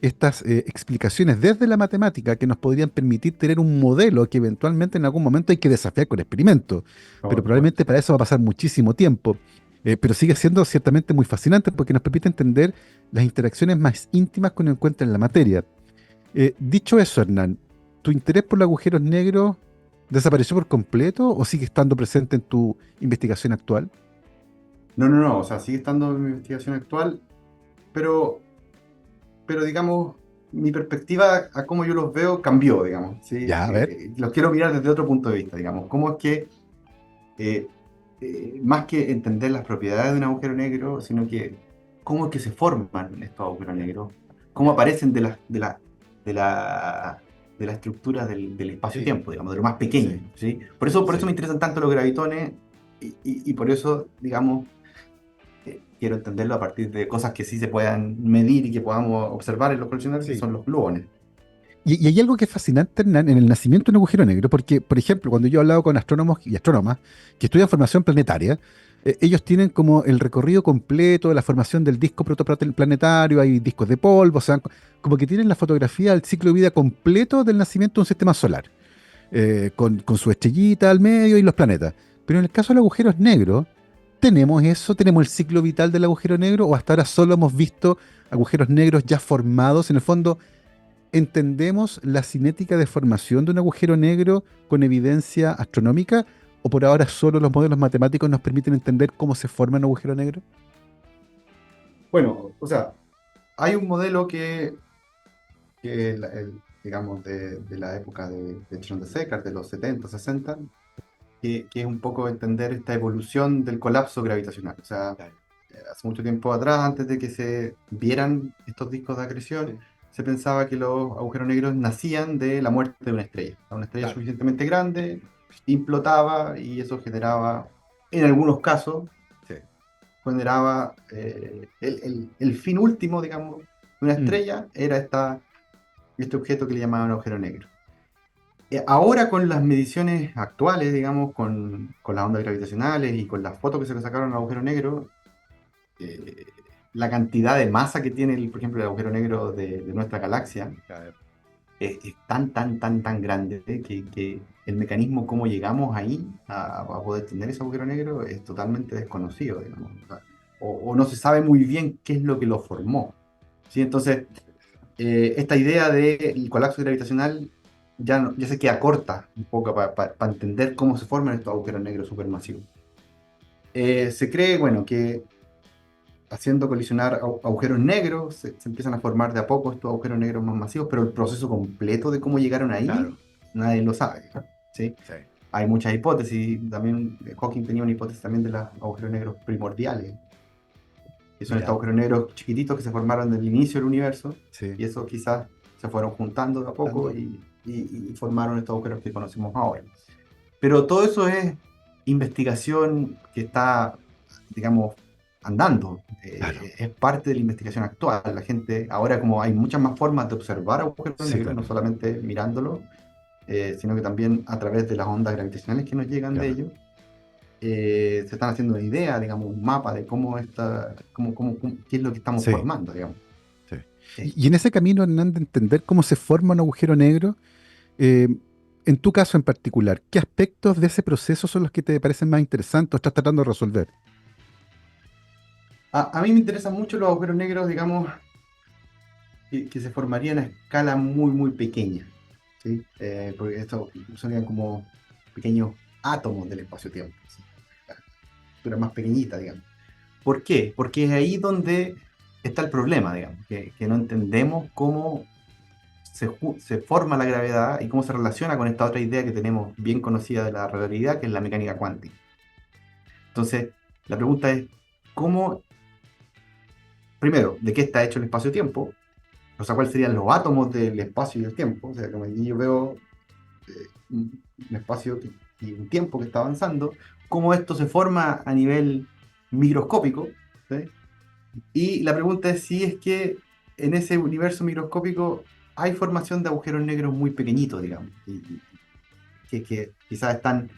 estas explicaciones desde la matemática que nos podrían permitir tener un modelo que eventualmente en algún momento hay que desafiar con experimentos. Pero Por supuesto. probablemente para eso va a pasar muchísimo tiempo. Pero sigue siendo ciertamente muy fascinante porque nos permite entender las interacciones más íntimas que uno encuentra en la materia. Dicho eso, Hernán, ¿tu interés por los agujeros negros desapareció por completo o sigue estando presente en tu investigación actual? No, no, no, o sea, sigue estando en mi investigación actual, pero, pero digamos, mi perspectiva a cómo yo los veo cambió, digamos, ¿sí? Ya, a ver. Los quiero mirar desde otro punto de vista, digamos, cómo es que, eh, más que entender las propiedades de un agujero negro, sino que cómo es que se forman estos agujeros negros, cómo aparecen de la, de la estructura del Sí, espacio-tiempo, digamos, de lo más pequeño, sí, ¿sí? Por eso sí. me interesan tanto los gravitones y por eso, digamos, quiero entenderlo a partir de cosas que sí se puedan medir y que podamos observar en los coleccionables, que Sí. son los gluones. Y hay algo que es fascinante, Hernán, en el nacimiento de un agujero negro, porque, por ejemplo, cuando yo he hablado con astrónomos y astrónomas que estudian formación planetaria, ellos tienen como el recorrido completo de la formación del disco protoplanetario, hay discos de polvo, o sea, como que tienen la fotografía del ciclo de vida completo del nacimiento de un sistema solar, con su estrellita al medio y los planetas. Pero en el caso de los agujeros negros, ¿tenemos eso? ¿Tenemos el ciclo vital del agujero negro? ¿O hasta ahora solo hemos visto agujeros negros ya formados? En el fondo, ¿entendemos la cinética de formación de un agujero negro con evidencia astronómica? ¿O por ahora solo los modelos matemáticos nos permiten entender cómo se forma un agujero negro? Bueno, o sea, hay un modelo que digamos, de la época de Chandrasekhar, de los 70, 60, que es un poco entender esta evolución del colapso gravitacional. O sea, hace mucho tiempo atrás, antes de que se vieran estos discos de acreción, se pensaba que los agujeros negros nacían de la muerte de una estrella. Una estrella Claro. suficientemente grande implotaba y eso generaba, en algunos casos, Sí. generaba el fin último, digamos, de una Mm, estrella, era este objeto que le llamaban agujero negro. Ahora con las mediciones actuales, digamos, con las ondas gravitacionales y con las fotos que se le sacaron al agujero negro, eh, la cantidad de masa que tiene, por ejemplo, el agujero negro de nuestra galaxia claro. es tan, tan, tan, tan grande que el mecanismo cómo llegamos ahí a poder tener ese agujero negro es totalmente desconocido, digamos. O sea, o no se sabe muy bien qué es lo que lo formó. ¿Sí? Entonces, esta idea del colapso gravitacional ya se queda corta un poco para entender cómo se forman estos agujeros negros supermasivos. Se cree, bueno, que haciendo colisionar agujeros negros se empiezan a formar de a poco estos agujeros negros más masivos, pero el proceso completo de cómo llegaron ahí, Claro. nadie lo sabe, ¿no? ¿Sí? Sí. Hay muchas hipótesis, también Hawking tenía una hipótesis también de los agujeros negros primordiales, que son estos Mira. agujeros negros chiquititos que se formaron del inicio del universo, Sí. y eso quizás se fueron juntando de a poco y formaron estos agujeros que conocemos ahora. Pero todo eso es investigación que está, digamos, andando. Claro. Es parte de la investigación actual. La gente, ahora como hay muchas más formas de observar agujeros Sí, negros, no claro. solamente mirándolo, sino que también a través de las ondas gravitacionales que nos llegan de Claro. ellos, se están haciendo una idea, digamos, un mapa de qué es lo que estamos Sí. formando, digamos. Sí. Sí. Y en ese camino, Hernán, de entender cómo se forma un agujero negro, eh, en tu caso en particular, ¿qué aspectos de ese proceso son los que te parecen más interesantes o estás tratando de resolver? A mí me interesan mucho los agujeros negros, digamos, que se formarían a escala muy, muy pequeña, ¿sí? Porque estos serían como pequeños átomos del espacio-tiempo, ¿sí? La estructura más pequeñita, digamos. ¿Por qué? Porque es ahí donde está el problema, digamos, que no entendemos cómo se forma la gravedad y cómo se relaciona con esta otra idea que tenemos bien conocida de la relatividad, que es la mecánica cuántica. Entonces, la pregunta es, ¿cómo, primero, de qué está hecho el espacio-tiempo? O sea, ¿cuáles serían los átomos del espacio y del tiempo? O sea, como aquí yo veo un espacio y un tiempo que está avanzando, cómo esto se forma a nivel microscópico, ¿sí? Y la pregunta es si es que en ese universo microscópico hay formación de agujeros negros muy pequeñitos, digamos, que quizás están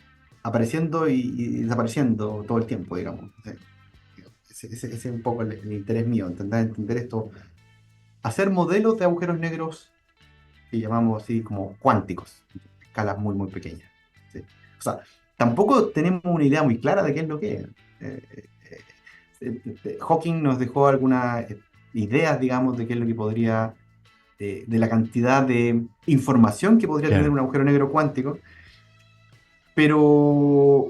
apareciendo y desapareciendo todo el tiempo, digamos. ¿Sí? Ese es un poco el interés mío, entender esto, hacer modelos de agujeros negros que llamamos así como cuánticos, escalas muy, muy pequeñas. ¿Sí? O sea, tampoco tenemos una idea muy clara de qué es lo que es. Hawking nos dejó algunas ideas, digamos, de qué es lo que podría, de la cantidad de información que podría tener Claro, un agujero negro cuántico, pero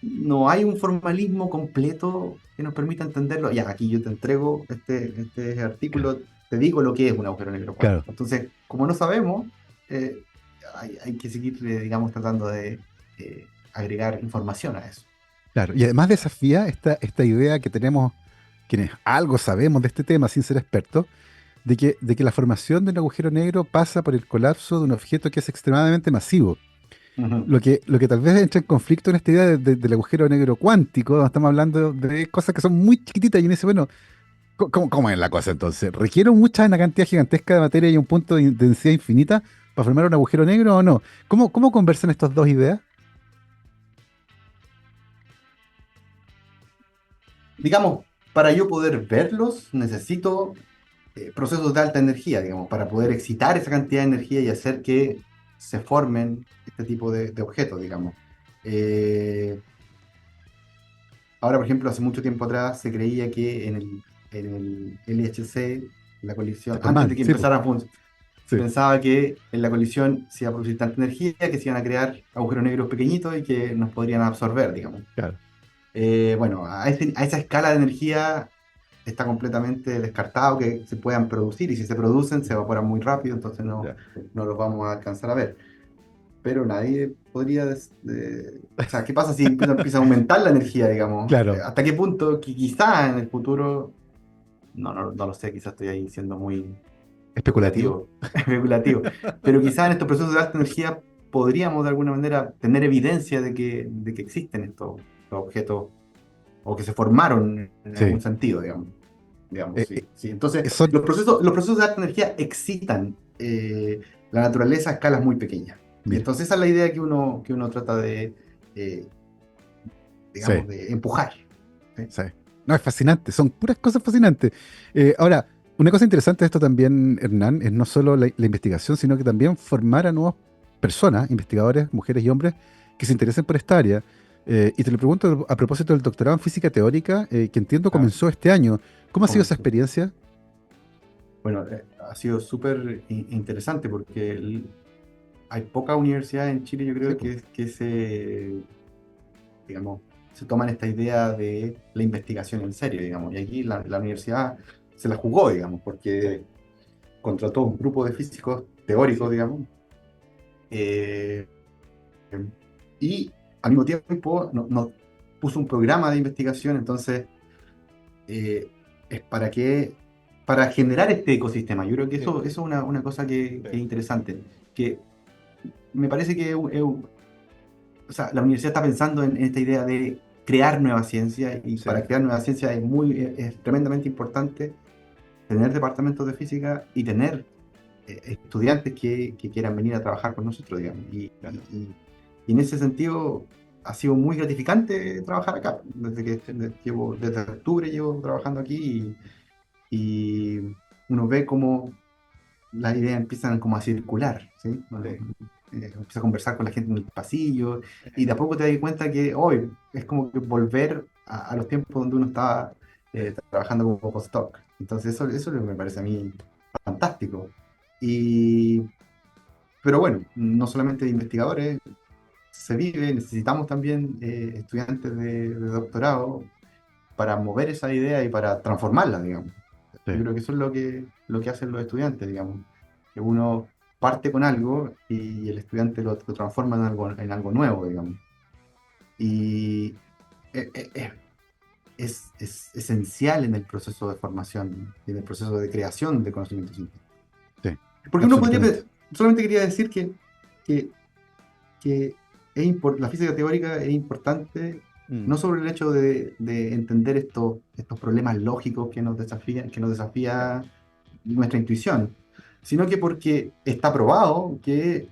no hay un formalismo completo que nos permita entenderlo. Ya, aquí yo te entrego este claro, artículo, te digo lo que es un agujero negro claro, cuántico. Entonces, como no sabemos, hay que seguir, digamos, tratando de agregar información a eso. claro. Y además desafía esta idea que tenemos quienes algo sabemos de este tema sin ser expertos, de que la formación de un agujero negro pasa por el colapso de un objeto que es extremadamente masivo. Ujú. Lo que tal vez entra en conflicto en esta idea del agujero negro cuántico, donde estamos hablando de cosas que son muy chiquititas y uno dice, bueno, ¿cómo es la cosa entonces? ¿Requiere una cantidad gigantesca de materia y un punto de densidad infinita para formar un agujero negro o no? ¿Cómo conversan estas dos ideas? Digamos, para yo poder verlos, necesito procesos de alta energía, digamos, para poder excitar esa cantidad de energía y hacer que se formen este tipo de objetos, digamos. Eh, Ahora, por ejemplo, hace mucho tiempo atrás se creía que en el LHC, la Se colisión, antes de forman, que sí, pues, empezara a funcionar, se sí, pensaba que en la colisión se iba a producir tanta energía que se iban a crear agujeros negros pequeñitos y que nos podrían absorber, digamos. claro, Bueno, a esa escala de energía está completamente descartado que se puedan producir y si se producen se evaporan muy rápido, entonces ya, no los vamos a alcanzar a ver. Pero nadie podría... o sea, ¿qué pasa si empieza a aumentar la energía, digamos? claro, ¿Hasta qué punto? Que quizá en el futuro, no lo sé, quizás estoy ahí siendo muy especulativo. especulativo, especulativo, pero quizá en estos procesos de alta energía podríamos de alguna manera tener evidencia de que existen estos objetos o que se formaron en algún Sí, sentido, digamos, Eh, sí, sí. Entonces, son, los procesos de alta energía excitan la naturaleza a escalas muy pequeñas. Y mira, entonces esa es la idea que uno trata de, eh, sí. digamos, de empujar. ¿Sí? Sí. No, es fascinante, son puras cosas fascinantes. Ahora, una cosa interesante de esto también, Hernán, es no solo la investigación, sino que también formar a nuevas personas, investigadores, mujeres y hombres, que se interesen por esta área. Y te lo pregunto a propósito del doctorado en física teórica, que entiendo Ah, comenzó este año. ¿Cómo ha sido esa comenzó. experiencia? Bueno, ha sido súper interesante porque hay pocas universidades en Chile, yo Sí, creo, pues, que digamos, se toman esta idea de la investigación en serio, digamos. Y aquí la universidad se la jugó, digamos, sí, porque contrató un grupo de físicos teóricos, sí, digamos, eh, y al mismo tiempo nos puso un programa de investigación, entonces eh, es para generar este ecosistema. Yo creo que sí, eso es una cosa que es sí, interesante, que me parece que o sea, la universidad está pensando en esta idea de crear nueva ciencia y sí, para crear nueva ciencia es tremendamente importante tener departamentos de física y tener estudiantes que quieran venir a trabajar con nosotros, digamos. claro. Y en ese sentido ha sido muy gratificante trabajar acá. Desde octubre llevo trabajando aquí y uno ve cómo las ideas empiezan como a circular, ¿sí? Bueno, Sí. empieza a conversar con la gente en el pasillo y de a poco te das cuenta que hoy es como que volver a los tiempos donde uno estaba trabajando como postdoc. Entonces eso es lo que me parece a mí fantástico. Y, pero bueno, no solamente de investigadores, se vive, necesitamos también estudiantes de doctorado para mover esa idea y para transformarla, digamos. Yo Sí. creo que eso es lo que hacen los estudiantes, digamos. Que uno parte con algo y el estudiante lo transforma en algo nuevo, digamos. Y eh, eh, eh, es esencial en el proceso de formación y en el proceso de creación de conocimiento científico. Sí, Porque uno podría, absolutamente. solamente quería decir que, que la física teórica es importante Mm, no sobre el hecho de entender estos problemas lógicos que nos desafía claro. nuestra intuición, sino que porque está probado que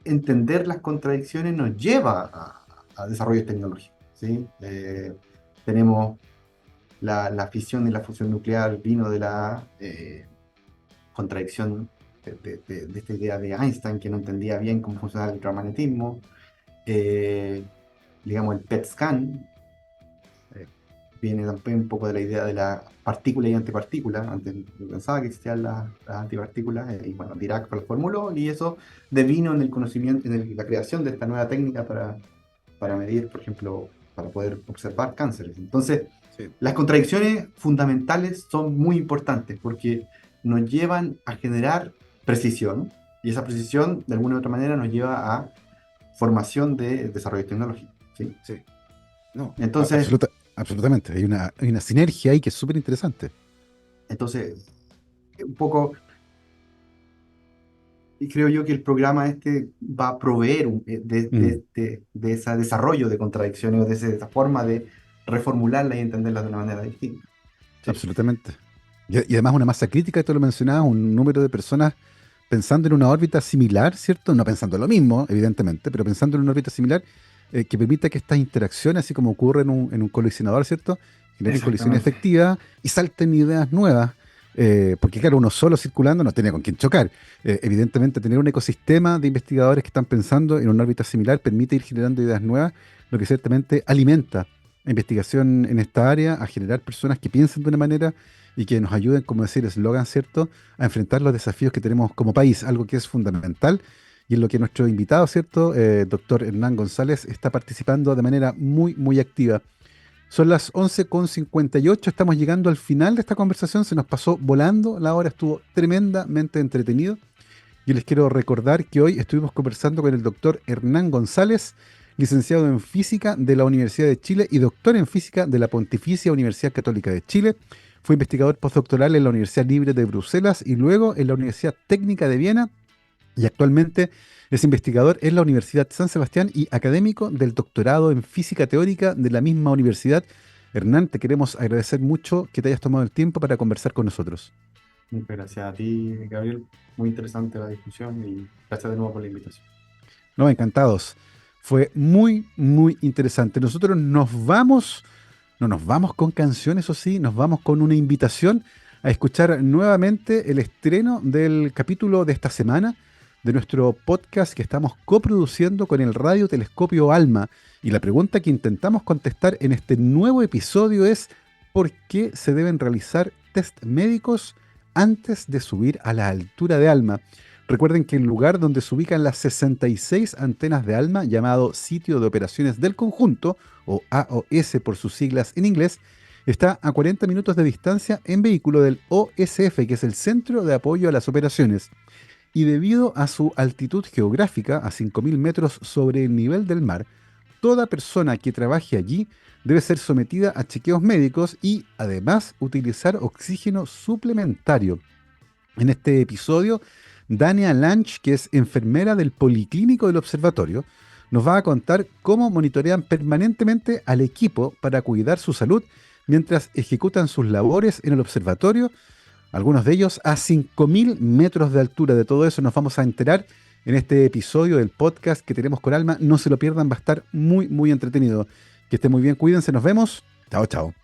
entender las contradicciones nos lleva a desarrollos tecnológicos, ¿sí? Tenemos la fisión y la fusión nuclear vino contradicción de esta idea de Einstein, que no entendía bien cómo funcionaba el electromagnetismo. Eh, digamos, el PET scan eh, viene también un poco de la idea de la partícula y antipartícula. Antes yo pensaba que existían las antipartículas, y bueno, Dirac lo formuló, y eso devino en el conocimiento, la creación de esta nueva técnica para medir, por ejemplo, para poder observar cánceres. Entonces, Sí. las contradicciones fundamentales son muy importantes porque nos llevan a generar precisión, y esa precisión, de alguna u otra manera, nos lleva a formación de desarrollo tecnológico, ¿sí? Sí. No, Entonces, absolutamente. Hay una sinergia ahí que es súper interesante. entonces, un poco, y creo yo que el programa este va a proveer Mm, de ese desarrollo de contradicciones, o de esa forma de reformularlas y entenderlas de una manera distinta. ¿Sí? absolutamente. Y además una masa crítica, tú lo mencionabas, un número de personas pensando en una órbita similar, ¿cierto? No pensando lo mismo, evidentemente, pero pensando en una órbita similar que permita que estas interacciones, así como ocurre en un colisionador, ¿cierto? Generen colisiones Exactamente. efectivas y salten ideas nuevas. Porque claro, uno solo circulando no tiene con quién chocar. Evidentemente, tener un ecosistema de investigadores que están pensando en una órbita similar permite ir generando ideas nuevas, lo que ciertamente alimenta la investigación en esta área, a generar personas que piensen de una manera y que nos ayuden, como decir el eslogan, ¿cierto?, a enfrentar los desafíos que tenemos como país, algo que es fundamental y en lo que nuestro invitado, ¿cierto?, doctor Hernán González, está participando de manera muy, muy activa. Son las 11:58, estamos llegando al final de esta conversación, se nos pasó volando, la hora estuvo tremendamente entretenido. Yo les quiero recordar que hoy estuvimos conversando con el doctor Hernán González, licenciado en física de la Universidad de Chile y doctor en física de la Pontificia Universidad Católica de Chile. Fue investigador postdoctoral en la Universidad Libre de Bruselas y luego en la Universidad Técnica de Viena, y actualmente es investigador en la Universidad San Sebastián y académico del doctorado en física teórica de la misma universidad. Hernán, te queremos agradecer mucho que te hayas tomado el tiempo para conversar con nosotros. Muchas gracias a ti, Gabriel. Muy interesante la discusión, y gracias de nuevo por la invitación. No, encantados. Fue muy, muy interesante. Nosotros nos vamos, no nos vamos con canciones, o sí, nos vamos con una invitación a escuchar nuevamente el estreno del capítulo de esta semana de nuestro podcast que estamos coproduciendo con el Radio Telescopio ALMA. Y la pregunta que intentamos contestar en este nuevo episodio es: ¿por qué se deben realizar test médicos antes de subir a la altura de ALMA? Recuerden que el lugar donde se ubican las 66 antenas de ALMA, llamado Sitio de Operaciones del Conjunto, o AOS por sus siglas en inglés, está a 40 minutos de distancia en vehículo del OSF, que es el Centro de Apoyo a las Operaciones. Y debido a su altitud geográfica, a 5.000 metros sobre el nivel del mar, toda persona que trabaje allí debe ser sometida a chequeos médicos y, además, utilizar oxígeno suplementario. En este episodio, Dania Lange, que es enfermera del Policlínico del Observatorio, nos va a contar cómo monitorean permanentemente al equipo para cuidar su salud mientras ejecutan sus labores en el observatorio, algunos de ellos a 5.000 metros de altura. De todo eso nos vamos a enterar en este episodio del podcast que tenemos con Alma. No se lo pierdan, va a estar muy, muy entretenido. Que esté muy bien, cuídense, nos vemos. Chao, chao.